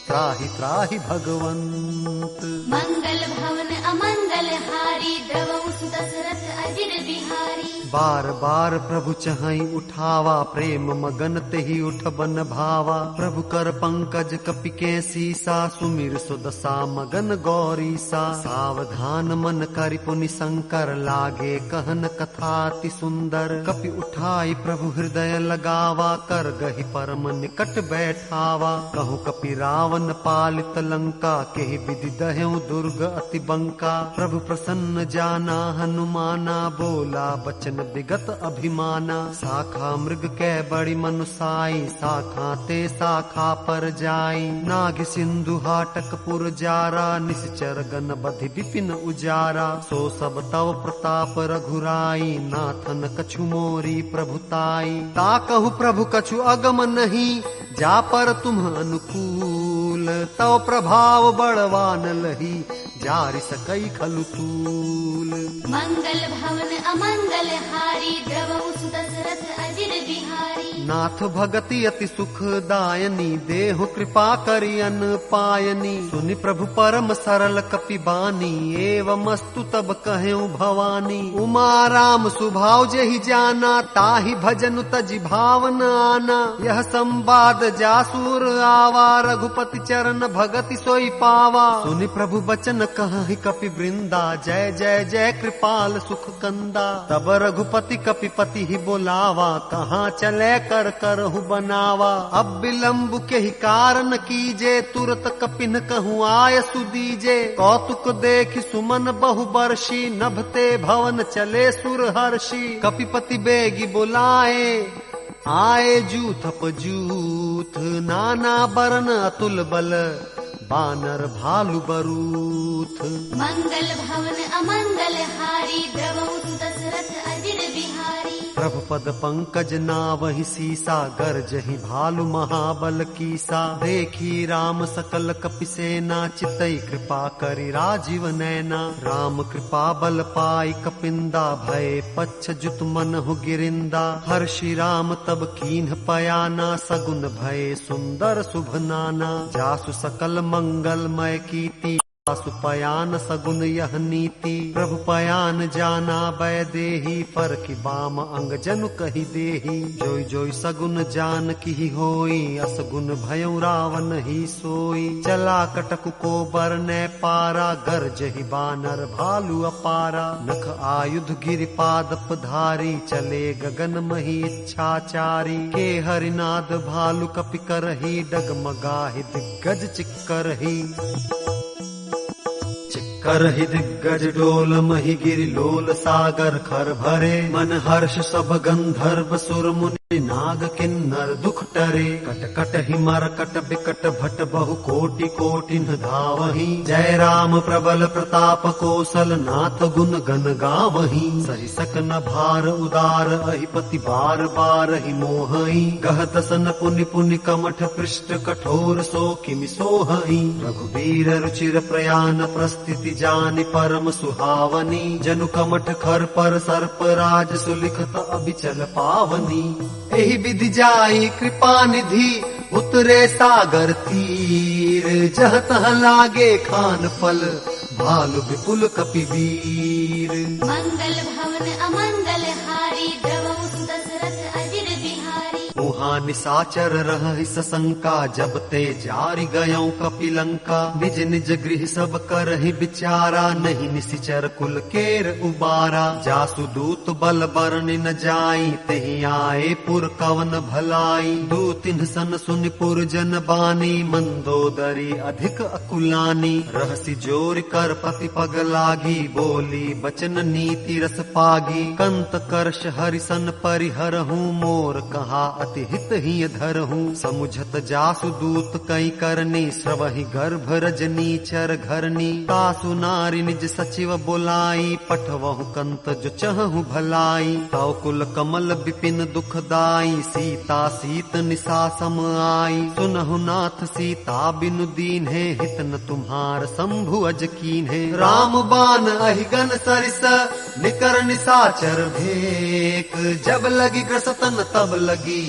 त्राहि त्राहि भगवंत। मंगल भवन अमंगल हारी, द्रवहु सुत दशरथ अजिर बिहारी। बार बार प्रभु चहई उठावा, प्रेम मगन तेहि उठ बन भावा। प्रभु कर पंकज कपि के सीसा, सुमिर सुदशा मगन गौरीसा। सावधान मन करि पुनि शंकर, लागे कहन कथा अति सुंदर। कपि उठाई प्रभु हृदय लगावा, कर गहि परम निकट बैठावा। कहूँ कपि रावण पालित लंका, केहि विधि दह्यु दुर्ग अति बंका। प्रभु प्रसन्न जाना हनुमाना, बोला बचन विगत अभिमाना। शाखा मृग कै बड़ी मनुसाई, शाखा ते शाखा पर जाई। नाग सिंधु हाटक पुर जारा, निश्चर गण बधि विपिन उजारा। सो सब तव प्रताप रघुराई, नाथन कछु मोरी प्रभुताई। ताकहु प्रभु कछु अगम नहीं, जा पर तुम अनुकूल। तव प्रभाव बड़वान लही, जारि सकई खलु तूल। मंगल भवन अमंगल हारी, द्रवहु सुत दशरथ अजिर बिहारी। नाथ भगति अति सुखदायनी, देहु कृपा करियन पायनी। सुनि प्रभु परम सरल कपि बानी, एवमस्तु तब कहेउ भवानी। उमा राम सुभाव जेहि जाना, ताहि भजनु तजि भावन आना। यह संवाद जासुर आवा, रघुपति चरण भगति सोई पावा। सुनि प्रभु बचन कहि कपि वृंदा, जय जय जय कृपाल सुख कंदा। तब रघुपति कपिपति ही बोलावा, कहाँ चले कर करहु बनावा। अब विलम्ब के ही कारण कीजे, तुरत कपिन कहूँ आय सुदीजे। कौतुक देख सुमन बहु बर्षी, नभते भवन चले सुर हर्षी। कपिपति बेगी बुलाए, आए जूथ पजूथ। नाना बरन अतुल बल, बानर भालु बरूथ। मंगल भवन अमंगल हारी, द्रवहु सुत दशरथ अजिर बिहारी। प्रभु पद पंकज नावहि सीसा, गर्जहि भालु महाबल कीसा। देखी राम सकल कपि सेना, चितई कृपा करि राजीव नैना। राम कृपा बल पाई कपिंदा, भय पच्छ जुत मनहु गिरिंदा। हर्षि राम तब कीन्ह पयाना, सगुन भय सुंदर शुभ नाना। जासु सकल मंगलमय कीर्ति, सुपयान सगुन यह नीति, प्रभु पयान जाना बै देही, फर की बाम अंग जनु कही देही। जोई जोई सगुन जान की होई, असगुन भयउ रावण ही सोई। चला कटक को बरने पारा, गर्ज ही बानर भालू अपारा। नख आयुध गिरिपादप धारी, चले गगन मही इच्छाचारी। के हरिनाद भालू कपि करही, डगमगाहि दिग्गज चिक्करही। करहि दिग्गज डोल मही गिरि लोल, सागर खर भरे। मन हर्ष सब गंधर्व सुर मुनि, नाग किन्नर दुख टरे। कट कट ही मरकट बिकट भट, बहु कोटि कोटिन धावही। जय राम प्रबल प्रताप कौशल, नाथ गुण गण गावही। सहि सकन भार उदार, अहिपति बार बार ही मोहई। गह दसन पुनि पुनि कमठ, पृष्ठ कठोर सो किमि सोहई। रघुबीर रुचिर प्रयान, प्रस्थिति जानि परम सुहावनी। जनु कमठ खर पर सर्प राज, सुलिखत अभिचल पावनी। एहि विधि जाई कृपा निधि, उतरे सागर तीर। जह तह लागे खान फल, भालु विपुल कपि वीर। मंगल भवन अमंगल हारी, द्रवहु सुत दशरथ अजिर बिहारी। मुहा निसाचर रहहि सशंका, जब ते जारि गयौ कपिलंका। निज निज गृह सब करहि विचारा, नहीं निशिचर कुल केर उबारा। जासु दूत बल बरनि न जाई, तेहि आए पुर कवन भलाई। दूतिन सन सुनि पुर जन बानी, मंदोदरी अधिक अकुलानी। रहसी जोर कर पति पग लागी, बोली बचन नीति रस पागी। कंत कर्ष हरिसन परिहरहूँ, मोर कहा अति हित ही धरहूँ। समुझत जासु दूत कई करनी, स्रवहि गर्भ रजनी चर घरनी। तासु नारी निज सचिव बोलाई, पठवहु कंत जो चहु भलाई। तव कुल कमल विपिन दुखदाई, सीता सीत निशा सम आई। सुनहु नाथ सीता बिनु दीन्हे, हित न तुम्हार शंभु अज कीन्हे। राम बान अहिगन सरिस, निकर निशाचर भेक। जब लगी ग्रसतन तब लगी,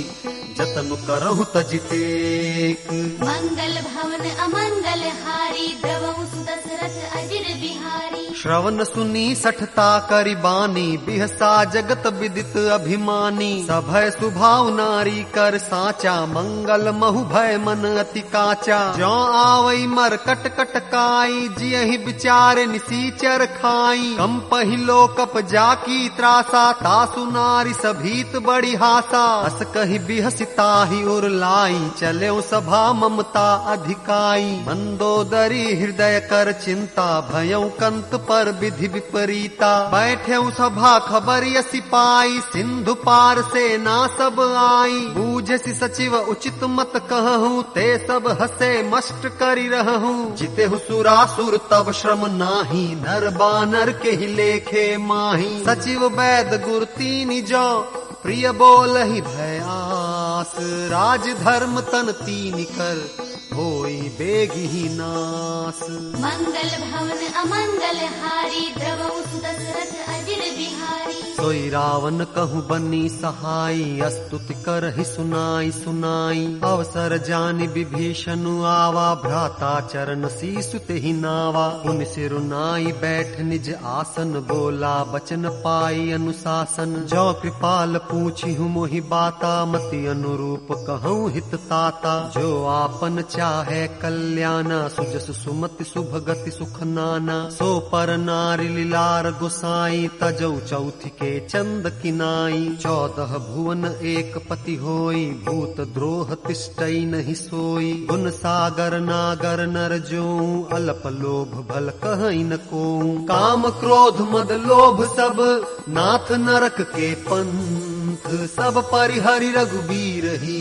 जतनु करहु तजि टेक। मंगल भवन अमंगल हारी, द्रवहु सुत दशरथ अजिर बिहारी। श्रवण सुनी सठता करि बानी, बिहसा जगत विदित अभिमानी। सभय सुभाव नारी कर साचा, मंगल महु भय मन अति काचा। जो आवई मर कट कट काई, जियहि विचार निसीचर खाई। कम पहिलो कप जाकी त्रासा, तासु नारी सभीत बड़ी हासा। अस कहि बिहसिताहि उर लाई, चले सभा ममता अधिकाई। मंदोदरी हृदय कर चिंता, भयउ कंत पर विधि विपरीता। बैठे सभा खबर यसी पाई, सिंधु पार से ना सब आई। बूझसी सचिव उचित मत कहूँ, ते सब हसे मष्ट करि रहूँ। जिते सुरासुर तब श्रम नाही, नर बानर के ही लेखे माही। सचिव वैद गुर तीनि जो, प्रिय बोल ही भयास। राज धर्म तन तीनि कर, होई बेगी ही नास। मंगल भवन अमंगल हारी, द्रवहु सुत दशरथ अजिर बिहारी। सोई रावण कहूँ बनी सहाई, स्तुति करहि सुनाई सुनाई। अवसर जानि विभीषण आवा, भ्राता चरण सीसु तेहि नावा। उन सिरु नाई बैठ निज आसन, बोला बचन पाई अनुशासन। जो कृपाल पूछी हूँ मोहि बाता, मति अनुरूप कहूँ हित ताता। जो आपन चाहे कल्याणा, सुजस सुमति शुभ गति सुख नाना। सो पर नारी लीलार गोसाई, तजौ चौथि के चंद किनाई। 14 भुवन एक पति होई, भूत द्रोह तिष्ठई नहीं सोई। गुण सागर नागर नर जो, अल्प लोभ भल कहई न को। काम क्रोध मद लोभ सब, नाथ नरक के पंथ। सब परिहरि रघुबीर ही,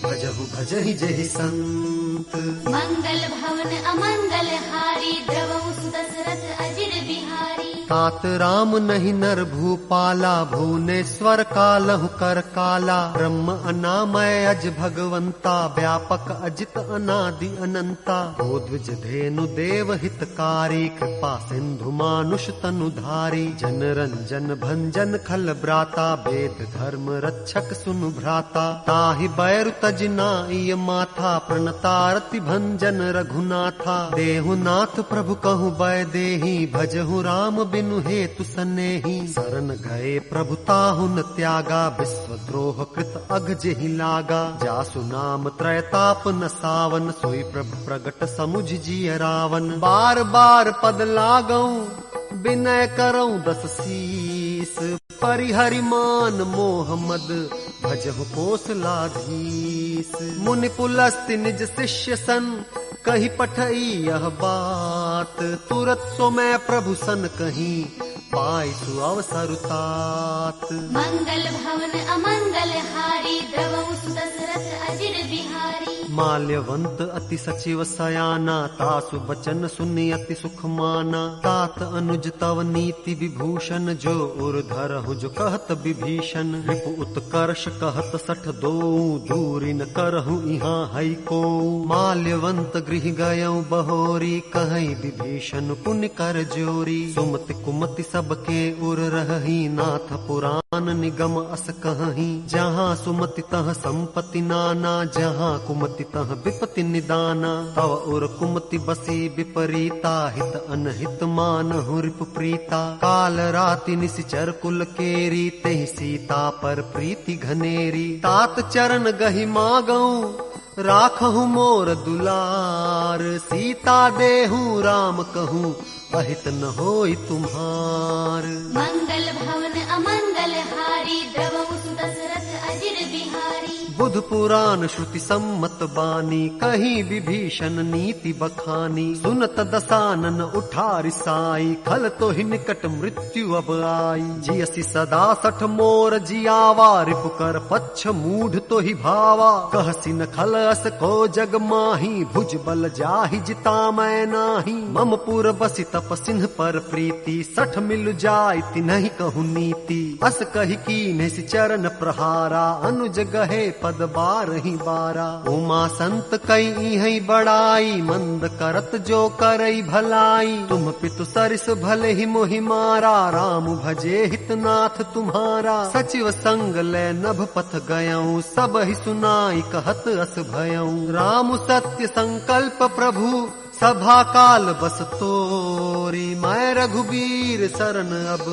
भजहु भजहि जहि संत। मंगल भवन अमंगल हारी, द्रवहु सुत दशरथ अजिर बिहारी। तात राम नहीं नर भूपाला, भुवनेश्वर कालहु कर काला। ब्रह्म अनामय अज भगवंता, व्यापक अजित अनादि अनंता। द्विज धेनु देव हितकारी, कृपा सिंधु मानुष तनुधारी। जन रंजन भंजन खल ब्राता, वेद धर्म रक्षक सुनु भ्राता। ताहि बैरु तजनाई माथा, प्रणतारति भंजन रघुनाथा। देहुनाथ प्रभु कहु बै देहि, भजहु राम बिनु हेतु सनेहि। शरण गए प्रभु ताहु न त्यागा, विश्वद्रोह कृत अघ जेहि लागा। जासु नाम त्रयताप न सावन, सोई प्रभु प्रगट समुझ जिय रावण। बार बार पद लागऊं, विनय करऊं दस शीस। परिहरि मान मोह मद, भजहु कोसलाधीश। मुनि पुलस्त्य निज शिष्य सन, कही पठई यह बात। तुरत सो मैं प्रभु सन कहीं, पाई सु अवसर तात। मंगल भवन अमंगल हारी, द्रवहु सुदशरथ अजिर बिहारी। माल्यवंत अति सचिव सयाना, तासु बचन सुनि अति सुख माना। तात अनुज तव नीति विभूषण, जो उर धरहु जो कहत विभीषण। रिपु उत्कर्ष कहत सठ दो, दूरी न करहु इहाँ हई को। माल्यवंत गृह गयऊ बहोरी, कहई विभीषण पुण्य कर जोरी। सुमति कुमति सबके उर रहही, नाथ पुराण निगम अस कहही। जहाँ सुमति तह संपत्ति नाना, जहाँ कुमति तह विपति निदाना। तव उर कुमति बसी विपरीता, हित अनहित मानहु रिपु प्रीता। काल राति निशिचर कुल केरी, तेहि सीता पर प्रीति घनेरी। तात चरण गहि मागऊं, राखहु मोर दुलार। सीता देहु राम कहूँ, अहित न होई तुम्हार। मंगल भवन अमंगल हारी, द्रवहु सुदशरथ अजिर बिहारी। बुध पुराण श्रुति सम्मत बानी, कहीं विभीषण नीति बखानी। सुनत दसानन उठारि साई, खल तो ही निकट मृत्यु अब आई। जियसि सदा सठ मोर जियावा, रिपु कर पच्छ मूढ़ तो ही भावा। कहसी न खल अस को जग माही, भुज बल जाहि जिता मैं नाही। मम पुर बसि तप सिंह पर प्रीति, सठ मिल जाय तिन्हि कहु नीति। अस कहि कीन्हे चरण प्रहारा, अनुज गहे पद बारहि बारा। उमा संत कई हई बड़ाई, मंद करत जो करई भलाई। तुम पितु सरिस भले ही मोहि मारा, राम भजे हितनाथ तुम्हारा। सचिव संग ले नभ पथ गयऊं, सब ही सुनाई कहत अस भयऊं। राम सत्य संकल्प प्रभु, सभा काल बस तोरी। मैं रघुबीर शरण अब,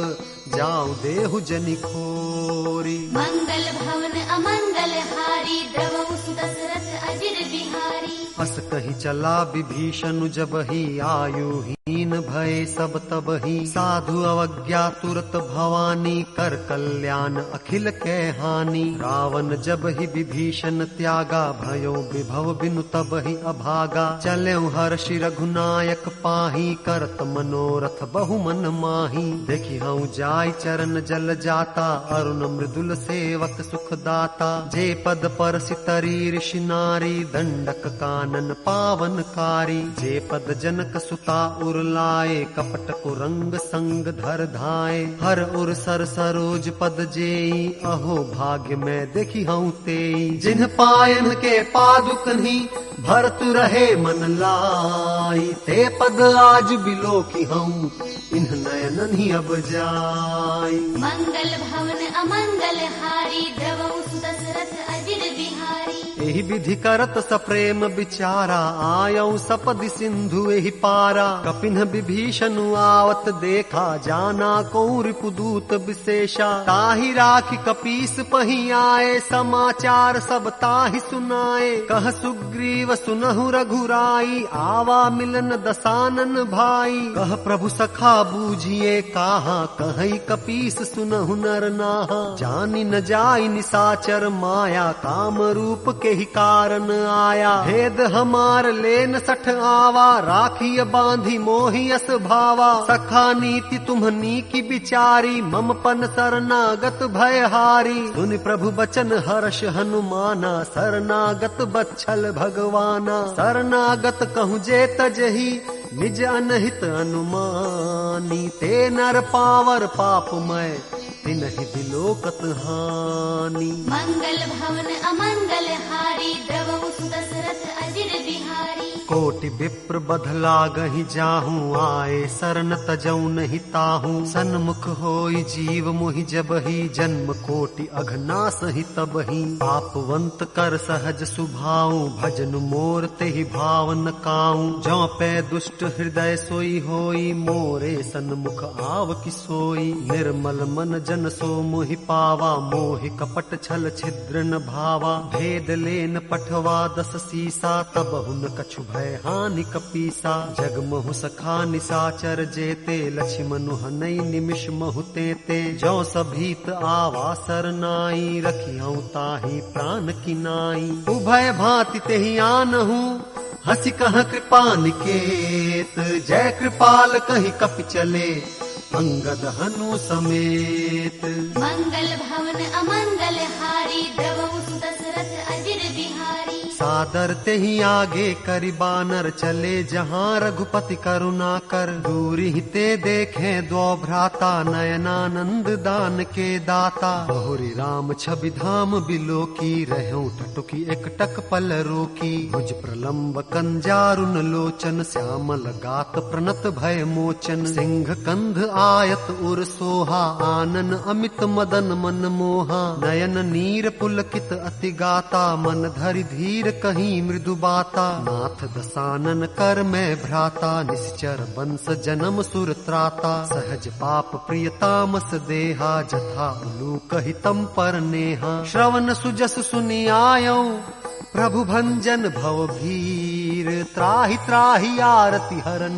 जाऊं देहु जनि खोरी। मंगल भवन अमंगल हारी, द्रवहु सुदशरथ अजिर बिहारी। अस कहीं चला विभीषण जब ही, आयु हीन भय सब तब ही। साधु अवज्ञा तुरत भवानी, कर कल्याण अखिल के हानि। रावण जब ही विभीषण त्यागा, भयो विभव बिनु तब ही अभागा। चलेउ हर्षि रघुनायक पाही, करत मनोरथ बहु मन माही। देखी हूँ जाय चरण जल जाता, अरुण मृदुल सेवक सुख दाता। जे पद पर सितरी ऋषि नारी, दंडक कानन पावन कारी। जे पद जनक सुता उर लाए, कपट कुरंग संग धर धाए। हर उर सर सरोज पद जेई, अहो भाग्य में देखी हूँ तेई। जिन पायन के पादुकन्ही, भरत रहे मन लाई। ते पद आज बिलो की हूँ, इन्ह नयनन ही अब जाई। मंगल भवन अमंगल हारी, द्रवहु सुदशरथ अजिर बिहारी। एहि विधि करत सप्रेम विचारा, आयऊ सपदि सिंधु एहि पारा। कपिन विभीषण आवत देखा, जाना को रिपुदूत विशेषा। ताहि राखी कपीस पही आए, समाचार सब ताहि सुनाए। कह सुग्रीव सुनहु रघुराई, आवा मिलन दसानन भाई। कह प्रभु सखा बूझिए काहा, कहई कपीस सुनहु नर नाहा। जानि न जाई निसाचर माया, काम रूप के ही कारण आया। भेद हमार लेन सठ आवा, राखिय बांधी मोहि अस भावा। सखा नीति तुम्हनी की बिचारी, मम पन शरणागत भयहारी। सुनि प्रभु बचन हर्ष हनुमाना, शरणागत बच्छल भगवाना। शरणागत कहूँ जे तजही, निज अनहित अनुमानी, ते नर पावर पापमय, तिनहि बिलोकत हानि। मंगल भवन अमंगल हारी, द्रवहु सुत दशरथ अजिर बिहारी। कोटि विप्र बधला गहि जाहूं, आए शरण तजऊ नहीं ताहूं। सन्मुख होई जीव मोहि जबहि, जन्म कोटि अघनास ही तबहि। पापवंत कर सहज सुभाऊ, भजन मोर तेहि भावन काऊं। जौ पै दुष्ट हृदय सोई होई, मोरे सन्मुख आव कि सोई। निर्मल मन जन सो मोहि पावा, मोहि कपट छल छिद्र न भावा। भेद लेन पठवा दस सीसा, तब हुन कछु भय हानि कपीसा। जग महु सखा निसाचर जेते, लक्ष्मनु हनई निमिष महु तेते। जौ सभीत आवा सरनाई, रखियौ ताहि प्राण की नाई। उभय भांति तेहि आनहु, हंसी कह कृपा निकेत। जय कृपाल कहि कपि चले, अंगद हनु समेत। मंगल भवन अमंगल हारी, द्रवहु सुत दशरथ अजिर बिहारी। सादर तेहि आगे करि बानर, चले जहाँ रघुपति करुणा कर। दूरी ते देखे दो भ्राता, नयनानंद दान के दाता। बहुरी राम छवि धाम बिलोकी, रहूं टटुकी एकटक पल रोकी। भुज प्रलम्ब कंजारुन लोचन, श्यामल गात प्रणत भय मोचन। सिंह कंध आयत उर सोहा, आनन अमित मदन मन मोहा। नयन नीर पुलकित अति गाता, मन धरि धीर कहीं मृदु बाता। नाथ दसानन कर मैं भ्राता, निश्चर वंश जन्म सुर त्राता। सहज पाप प्रिय तामस देहा, जथा उलूक हितम पर नेहा। श्रवण सुजस सुनि आयौ, प्रभु भंजन भव भीर। त्राहि त्राहि आरति हरन,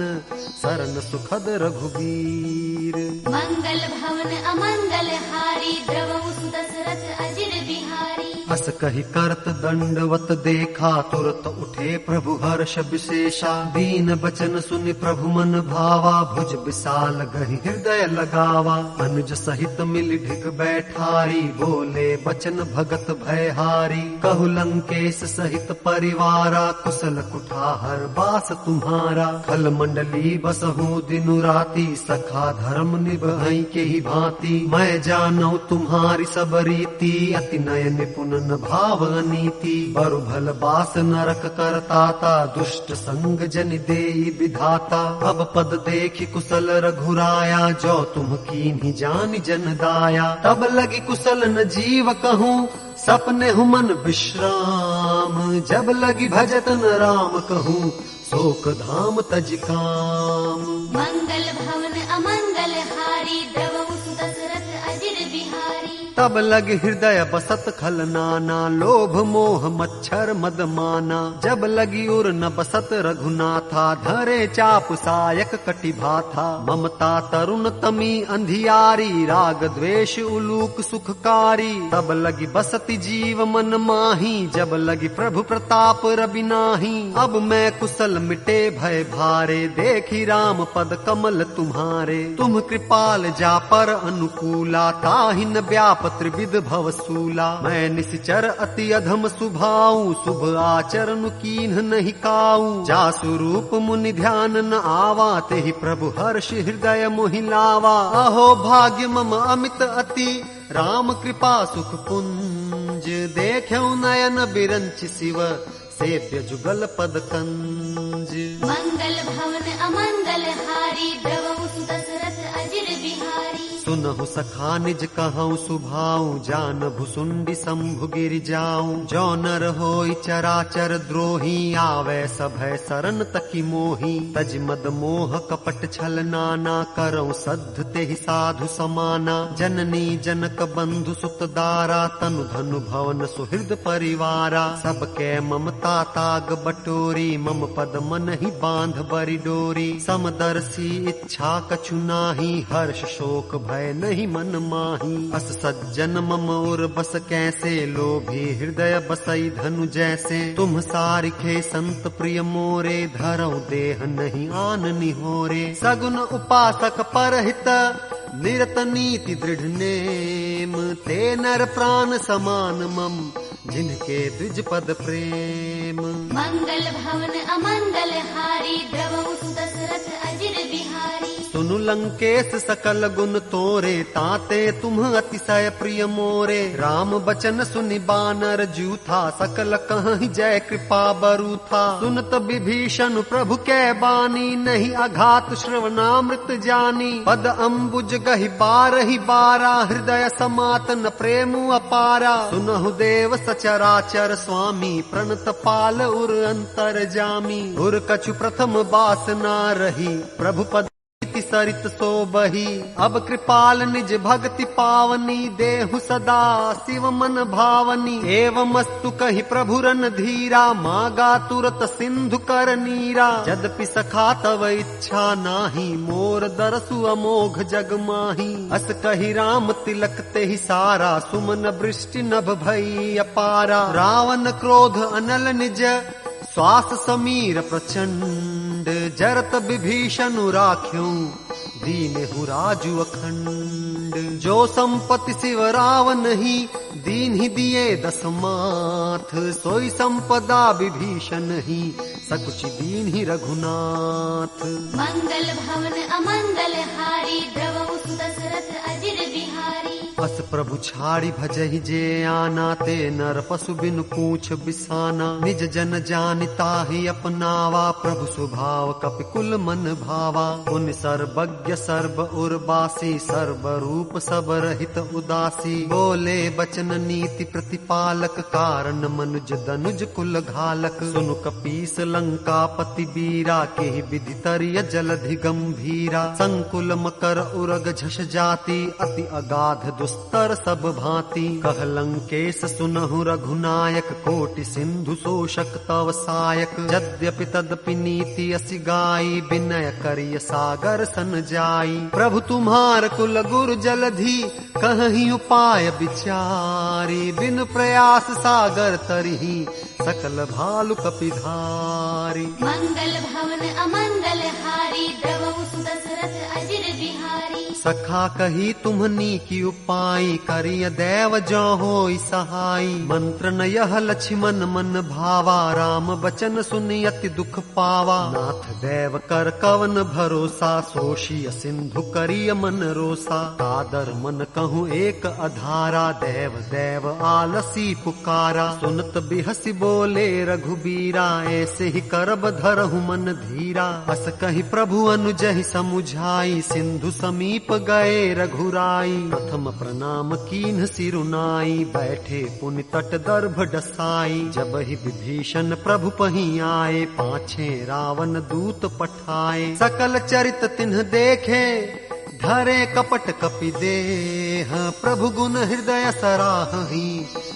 शरण सुखद रघुबीर। मंगल भवन अमंगल हारी, द्रवहु सुत दशरथ अजिर बिहारी। अस कहि करत दंडवत देखा, तुरत उठे प्रभु हर्ष विशेषा। दीन बचन सुनि प्रभु मन भावा, भुज विशाल गहि हृदय लगावा। अनुज सहित मिल ढिग बैठारी, बोले बचन भगत भयहारी। कहु लंकेश सहित परिवारा, कुशल कुठार बास तुम्हारा। खल मंडली बसहु दिनु राती, सखा धर्म निभई के ही भांति। मैं जानौ तुम्हारी सब रीति, अति नय निपुण न भाव नीति। बरु भल बास नरक करताता, दुष्ट संग जन देई विधाता। अब पद देखि कुशल रघुराया, जो तुम कीन्ही जानि जन दाया। तब लगी कुशल न जीव कहूँ, सपने हु मन विश्राम। जब लगी भजत न राम कहूँ, शोक धाम तज काम। मंगल भवन अमंगल हारी, द्रवहु सुत दशरथ अजिर बिहारी। तब लग हृदय बसत खल नाना, लोभ मोह मच्छर मद माना। जब लगी उर न बसत रघुनाथा, धरे चाप सायक कटि भाथा। ममता तरुण तमी अंधियारी, राग द्वेष उलूक सुखकारी। तब लगी बसति जीव मन माही, जब लगी प्रभु प्रताप रवि नाही। अब मैं कुशल मिटे भय भारे, देखी राम पद कमल तुम्हारे। तुम कृपाल जा पर अनुकूला, ताहि न व्याप त्रिविध भवसूला। मैं निश्चर अति अधम सुभाऊ, शुभ आचरण कीन्ह नहीं काऊ। जासु रूप मुनि ध्यान न आवा, तेहि प्रभु हर्ष हृदय मोहि लावा। अहो भाग्य मम अमित अति, राम कृपा सुख पुंज। देख्यौ नयन बिरंच शिव, सेव्य जुगल पद कंज। मंगल भवन अमंगल हारी, द्रवहु सुत दशरथ अजिर बिहारी। सुनहु सखा निज कहूँ सुभाऊ, जान भुसुंडी शंभु गिर जाऊं। जो नर होई चराचर द्रोही, आवे सभय शरण तकी मोही। तज मद मोह कपट छल नाना, करऊं सद्ध तेहि साधु समाना। जननी जनक बंधु सुत दारा, तनु धनु भवन सुहृद परिवारा। सबके ममता ताग बटोरी, मम पद मन ही बांध बरी डोरी। समदर्शी इच्छा कछु नाही, हर्ष शोक भय नहीं मन माही। अस सज्जन मम उर बस कैसे, लोभी हृदय बसई धनु जैसे। तुम सारिखे संत प्रिय मोरे, धरऊ देह नहीं आन निहोरे। सगुन उपासक परहित, निरत नीति दृढ़ नेम। ते नर प्राण समान मम, जिनके द्विज पद प्रेम। मंगल भवन अमंगल हारी, द्रवहु सुत दशरथ लंकेश सकल गुण तोरे, ताते तुम अतिशय प्रिय मोरे। राम बचन सुनि बानर जूथा, सकल कहीं जय कृपा बरु था। सुनत विभीषण प्रभु कै बानी, नहीं अघात श्रवणामृत जानी। पद अम्बुज गहि बारहि बारा, हृदय समातन प्रेम अपारा। सुनहु देव सचराचर स्वामी, प्रणत पाल उर अंतर जामी। उर कछु प्रथम बासना रही, प्रभु पद सरित सो बही। अब कृपाल निज भक्ति पावनी, देहु सदा शिव मन भावनी। एवं मस्तु कहि प्रभु रन धीरा, मागा तुरत सिंधु कर नीरा। यद्यपि सखा तव इच्छा नाही, मोर दरसु अमोघ जग माही। अस कहि राम तिलक तेहि सारा, सुमन वृष्टि नभ भई अपारा। रावण क्रोध अनल निज, श्वास समीर प्रचंड। जरत विभीषण राख्यो, दीनहु राजु अखंड। जो संपत्ति शिव रावण ही, दीन ही दिए दस माथ। सोई संपदा विभीषण ही, सकुच दीन ही रघुनाथ। मंगल भवन अमंगल हारी, द्रवहु सुत दशरथ अजिर बिहारी। अस प्रभु छाड़ी भजहि जे आना, ते नर पशु बिनु पूछ बिसाना। निज जन जानिता ही अपनावा, प्रभु स्वभाव कपिकुल मन भावा। पुन सर्वज्ञ सर्व उर्वासी, सर्व रूप सब रहित उदासी। बोले बचन नीति प्रतिपालक, कारण मनुज दनुज कुल घालक। सुनु कपीस लंका पति बीरा, के विधि तरिय जलधि गंभीरा। संकुल मकर उरग झष जाति, अति अगाध दुस्तर सब भांति। कह लंकेश सुनहु रघुनायक, कोटि सिंधु शोषक तव सायक। यद्यपि तदपि नीति असि गाई, विनय करिय सागर सन जाई। प्रभु तुम्हार कुल गुरु जलधि, कहीं उपाय विचारी। बिन प्रयास सागर तरही, सकल भालु कपिधारी। मंगल भवन अमंगल हारी, द्रवहु सुत दशरथ अजिर बिहारी। सखा कही तुम्हनी की उपाई, करिय देव जो होई सहाई। मंत्र न यह लक्ष्मण मन भावा, राम बचन सुनि अति दुख पावा। नाथ देव कर कवन भरोसा, सोषिय सिंधु करिय मन रोसा। कादर मन कहूँ एक अधारा, देव देव आलसी पुकारा। सुनत बिहसी बोले रघुबीरा, ऐसे ही करब धरहु मन धीरा। अस कहि प्रभु अनुजहि समुझाई, सिंधु समीप गए रघुराई। प्रथम प्रणाम कीन्ह सिरुनाई, बैठे पुनि तट दर्भ डसाई। जब ही विभीषण प्रभु पही आए, पाछे रावण दूत पठाए। सकल चरित तिन्ह देखे, धरे कपट कपि देह। प्रभु गुण हृदय सराहि,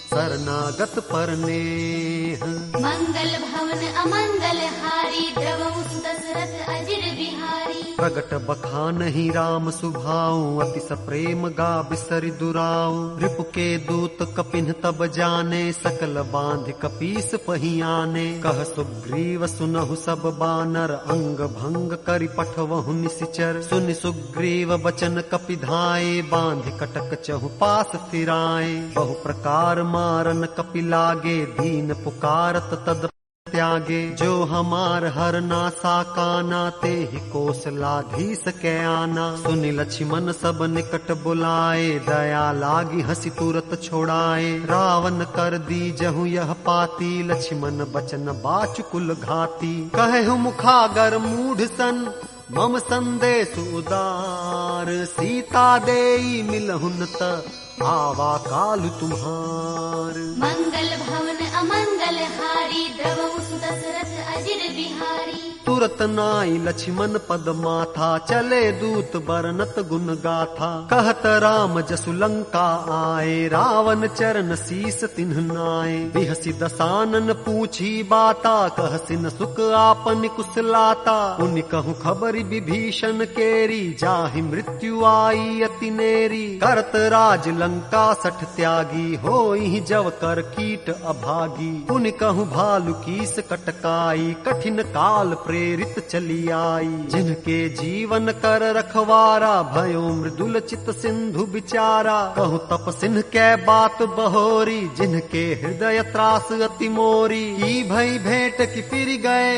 शरणागत पर नेह। मंगल भवन अमंगल हारी, द्रवहु सुत दशरथ अजिर बिहारी। प्रगट बखान ही राम सुभाऊ, अति सप्रेम गा बिसरि दुराऊ। रिपु के दूत कपिन तब जाने, सकल बांध कपीस पहियाने। कह सुग्रीव सुनहु सब बानर, अंग भंग करि पठवहु निसिचर। सुनि सुग्रीव बचन कपिधाए, बांध कटक चहु पास फिराए। बहु प्रकार मारन कपि लागे, दीन पुकारत तद त्यागे। जो हमार हर नासा काना, ते ही कौशलाधीश के आना। सुनि लक्ष्मण सब निकट बुलाए, दया लागी हंसी तुरत छोड़ाए। रावण कर दी जहु यह पाती, लक्ष्मण बचन बाचु कुल घाती। कहु मुखागर मूढ़ सन, मम संदेश उदार। सीता देई मिलहुन त, आवा कालु तुम्हार। मंगल भवन अमंगल हारी, द्रवहु सुत दशरथ अजिर बिहारी। तुरत नाई लक्ष्मण पद माथा, चले दूत बरनत गुण गाथा। कहत राम जसु लंका आए, रावण चरण शीस तिन्ह नाए। बिहसी दसानन पूछी बाता, कहसिन सुख आपन कुशलाता। पुनि कहूँ खबरि विभीषण केरी, जाहि मृत्यु आई अति नेरी। करत राज लंका सठ त्यागी, होई जव कर कीट अभागी। पुनि कहूँ भालु कीस कटकाई, कठिन काल प्रेरित चली आई। जिनके जीवन कर रखवारा, भयो मृदुल चित सिंधु बिचारा। कहूँ तप सिंह कै बात बहोरी, जिनके हृदय त्रास अति मोरी। की भई भेंट की फिर गए,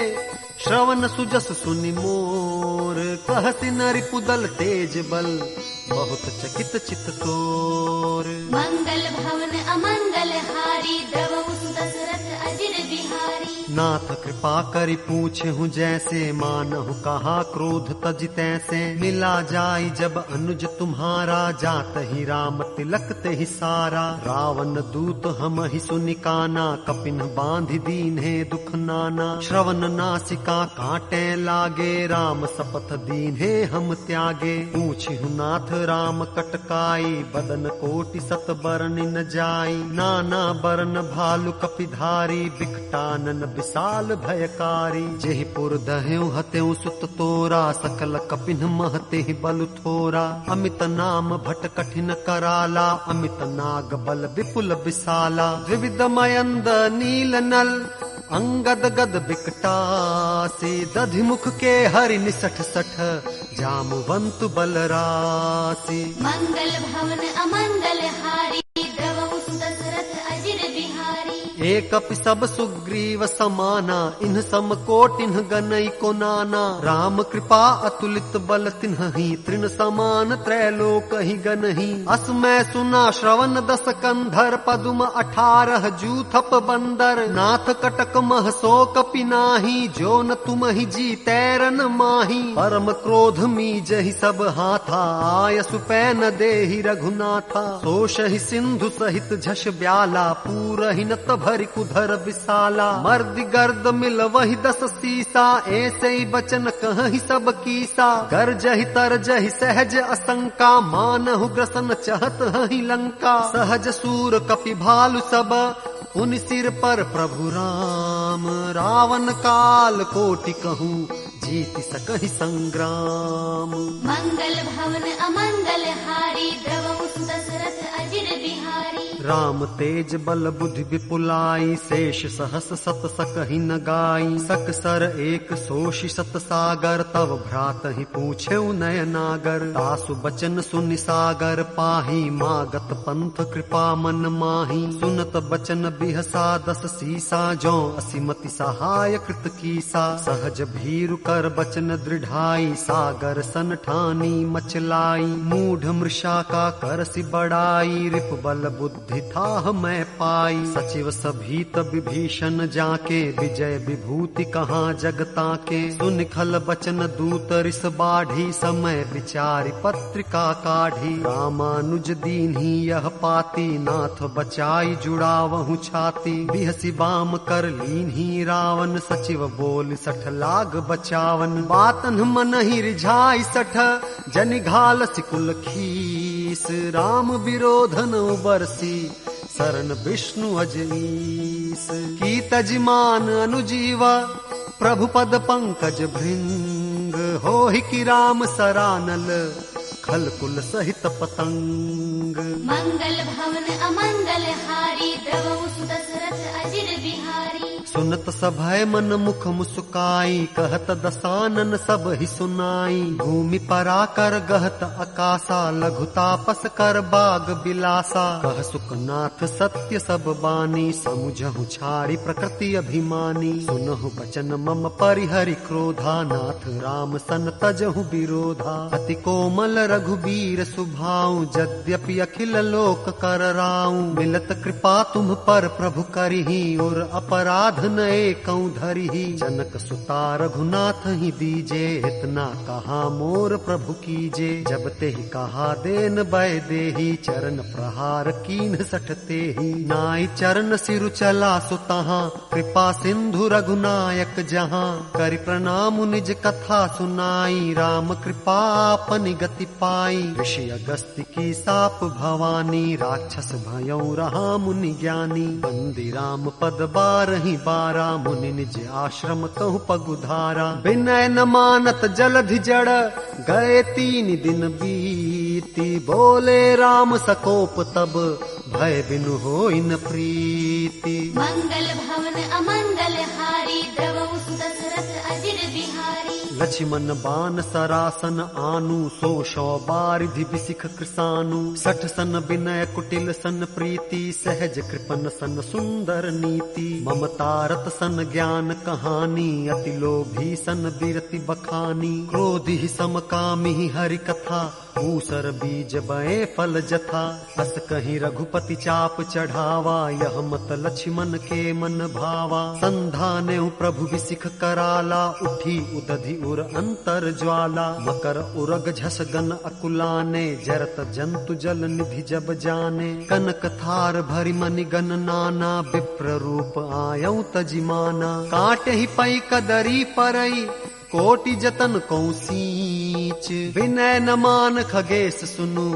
श्रवण सुजस सुनि मोर, कहति नरि पुदल तेज बल, बहुत चकित चित तोर। मंगल भवन अमंगल हारी, द्रवहु सुत दशरथ अजिर बिहारी। नाथ कृपा करि पूछे हूँ जैसे, मानहु कहा क्रोध तज तैसे। मिला जाई जब अनुज तुम्हारा, जात ही राम तिलक ते ही सारा। रावण दूत हम ही सुनिकाना, कपिन बांधि दीन्हे दुख नाना। श्रवण नासिका काटे लागे, राम सपथ दीन्हे हम त्यागे। पूछी हूँ नाथ राम कटकाई, बदन कोटि सत बरन न जाई। नाना बरन भालु कपिधारी, बिकटानन विशाल भयकारी। जेहि पुर दह्यु हत्यु सुत तोरा, सकल कपिन महते बल थोरा। अमित नाम भट कठिन कराला, अमित नाग बल विपुल विशाला। द्विविध मयंद नील नल, अंगद गद बिकटासी। दधि मुख के हरि निसठ सठ, जामवंतु बलरासी। मंगल भवन अमंगल हारी, द्रवहु सुत दशरथ अजिर बिहारी। एक अपि सब सुग्रीव समाना, इन सम कोटिन गनई को नाना। राम कृपा अतुलित बल तिन्हि, तृण समान त्रैलोक ही गनहि। अस मैं सुना श्रवण दस कंधर, पदुम 18 जूथप बंदर। नाथ कटक मह सो कपि नाही, जो न तुम ही जी तैरन माही। परम क्रोध मी जहि सब हाथा, आयसु पैन देहि रघुनाथा। सोषहि सिंधु सहित झष ब्याला, पूरहि नत भरि कुधर विशाला। मर्दि गर्द मिल वही 10 सीसा, ऐसे ही बचन कहि सब कीसा। गर्जहि तरजहि सहज असंका, मानहु ग्रसन चहत हहि लंका। सहज सूर कपि भालु सब, पुनि सिर पर प्रभु राम। रावण काल कोटि कहूँ, जीति सकहि संग्राम। मंगल भवन अमंगल हारी, द्रवहु सुत दशरथ अजिर बिहारी। राम तेज बल बुद्धि विपुलाई, शेष सहस सत सकहि न गाई। सकसर एक सोषि सत सागर, तव भ्रात ही पूछे नय नागर। तासु बचन सुनि सागर पाही, मागत पंथ कृपा मन माही। सुनत बचन बिहसा 10 सीसा, जो असिमति सहाय कृत कीसा। सहज भीरु कर बचन दृढ़ाई, सागर सन ठानी मचलाई। मूढ़ मृषा का करसि बड़ाई, रिप बल बुद्धि था मैं पाई। सचिव सभीत विभीषण जाके, विजय विभूति कहाँ जगता के। सुनिखल बचन दूत रिस बाढ़ी, समय विचारि पत्रिका काढ़ी। रामानुज दीन्ही यह पाती, नाथ बचाई जुड़ावहु छाती। बिहसी बाम कर लीन्ही रावण, सचिव बोल 60 लाग बचावन। बातन मन ही रिझाई 60, जनि घाल सिकुल खीस। राम विरोधन बरसी, शरण विष्णु अजनीस। की तजमान अनुजीवा, प्रभु पद पंकज भृंग। होहि की राम सरानल, खल कुल सहित पतंग। मंगल भवन अमंगल हारी, द्रवहु सुत दशरथ अजिर बिहारी। सुनत सभय मन मुख मुस्काई, कहत दसानन सब ही सुनाई। भूमि परा कर गहत अकासा, लघु तापस कर बाग बिलासा। कह सुखनाथ सत्य सब बानी, समुझहु छाड़ी प्रकृति अभिमानी। सुनहु बचन मम परिहरि क्रोधा, नाथ राम सन तजहु विरोधा। अति कोमल रघुबीर सुभाऊ, यद्यपि अखिल लोक कर राऊ। मिलत कृपा तुम पर प्रभु करिहि, और अपराध न एकौ धरिहि। जनक सुता रघुनाथ ही दीजे, इतना कहा मोर प्रभु कीजे। जब ते ही कहा देन बै देहि, चरण प्रहार कीन 60 तेहि। नाई चरण सिरु चला सुतहा, कृपा सिंधु रघुनायक जहाँ। करि प्रणाम निज कथा सुनाई, राम कृपा आपनि गति पाई। ऋषि अगस्त्य की साप भवानी, राक्षस भयउ रहा मुनि ज्ञानी। बंदी राम पद बारहि बारा, मुनि निज आश्रम कहु पगुधारा। विनय न मानत जलधि जड़, गए 3 दिन बीती। बोले राम सकोप तब, भय बिनु होई न प्रीति। मंगल भवन अमंगल हारी द्रवहु सुत दशरथ अजिर बिहारी। लक्ष्मण बान सरासन आनु सो शौ बारिधि बिसिख कृसानु। 60 सन विनय कुटिल सन प्रीति सहज कृपन सन सुंदर नीति। ममता रत सन ज्ञान कहानी अति लोभी सन बिरति बखानी। क्रोधि समकामी हरि कथा ऊसर बीज बए फल जथा। अस कहीं रघुपति चाप चढ़ावा यह मत लक्ष्मण के मन भावा। संधाने प्रभु बिसिख कराला उठी उदधि उर अंतर ज्वाला। मकर उरग झस गन अकुलाने जरत जंतु जल निधि जब जाने। कनक थार भरि मनि गन नाना विप्र रूप आयऊ तजिमाना। काटे ही पई कदरी परई कोटि जतन कौसीच। विनय न मान खगेश सुनु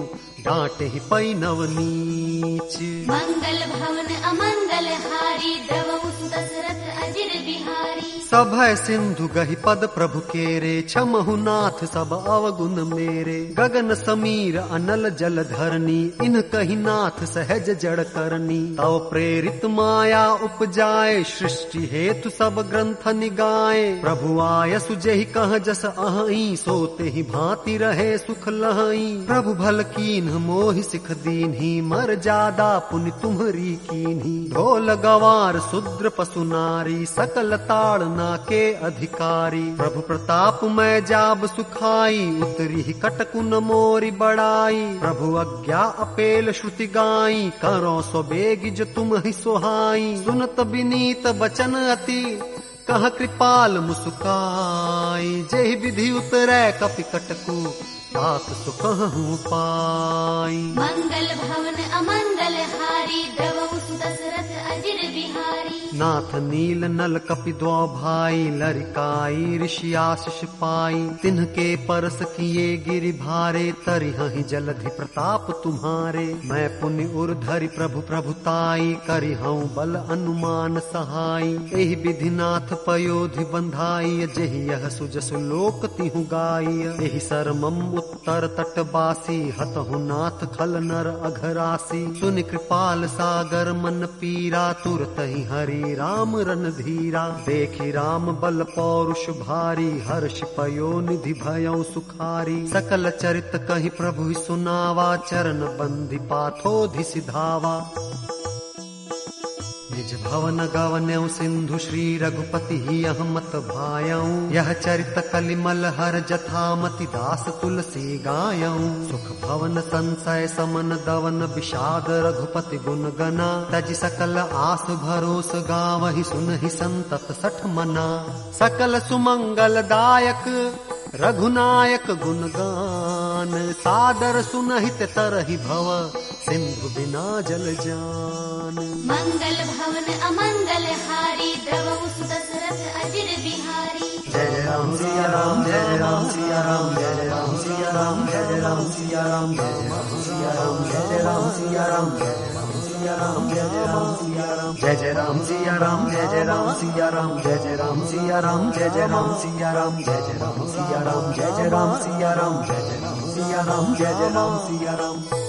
डांटे ही पई नवनीच। मंगल भवन अमंगल हारी द्रवहु सुत दशरथ अजिर बिहारी। सभय सिंधु गहि पद प्रभु केरे छमहु नाथ सब अवगुण मेरे। गगन समीर अनल जल धरनी इन कहि नाथ सहज जड़ करनी। तव प्रेरित माया उपजाए सृष्टि हेतु सब ग्रंथ निगाए। प्रभु आय सुजेहि कह जस अहि सोते ही भांति रहे सुख लहई। प्रभु भल कीन्ह मोहि सिख दीन्ही मर जादा पुनि तुम्हरी कीन्ही। ढोल गवार शूद्र पशु नारी सकल ताड़ना के अधिकारी। प्रभु प्रताप मैं जाब सुखाई उतरी ही कटकुन मोरी बड़ाई। प्रभु आज्ञा अपेल श्रुति गाई करो सो बेग जो तुम ही सोहाई। सुनत विनीत बचन अति कह कृपाल मुस्काई। जेहि विधि उतरै कपि कटकु तात सुकहु पाई। मंगल भवन अमंगल हारी द्रवहु सुत दशरथ अजिर बिहारी। नाथ नील नल कपि द्वौ भाई लरिकाई ऋषि आशीष पाई। तिन्हके परस किए गिरि भारे तरिहहि जलधि प्रताप तुम्हारे। मैं पुनि उर धरि प्रभु प्रभुताई करिहऊँ बल अनुमान सहाई। एहि विधि नाथ पयोधि बंधाई जेहि यह सुजसु लोक तिहु गाई। एहि सरमम उत्तर तटवासी हतहु नाथ खल नर अघरासी। सुनि कृपाल सागर मन पीरा तुरत ही हरि राम रणधीरा। देखि राम बल पौरुष भारी हर्ष पयो निधि भयउ सुखारी। सकल चरित कहि प्रभु सुनावा चरण बंधि पाथोधि सिधावा। निज भवन गवन्यौ सिंधु श्री रघुपति ही अहमत भायऊ। यह चरित कलिमल हर जथामति दास तुलसी गायऊ। सुख भवन संशय समन दवन विषाद रघुपति गुण गना। तज सकल आस भरोस गावहि सुनहि संतत सठ मना। सकल सुमंगल दायक रघुनायक गुणगान। सादर सुनहित तरहि भव सिंधु बिना जल जान। मंगल भवन अमंगल हारी द्रवहु सुत दशरथ अजिर बिहारी। जय राम सिया राम जय राम सिया राम जय राम सिया राम जय राम सिया राम जय राम सिया राम जय राम सिया राम जय राम सिया राम जय राम सिया राम जय राम सिया राम जय राम सिया राम जय राम सिया राम जय राम सिया राम जय राम सिया राम जय राम सिया राम जय राम सिया राम जय राम सिया राम।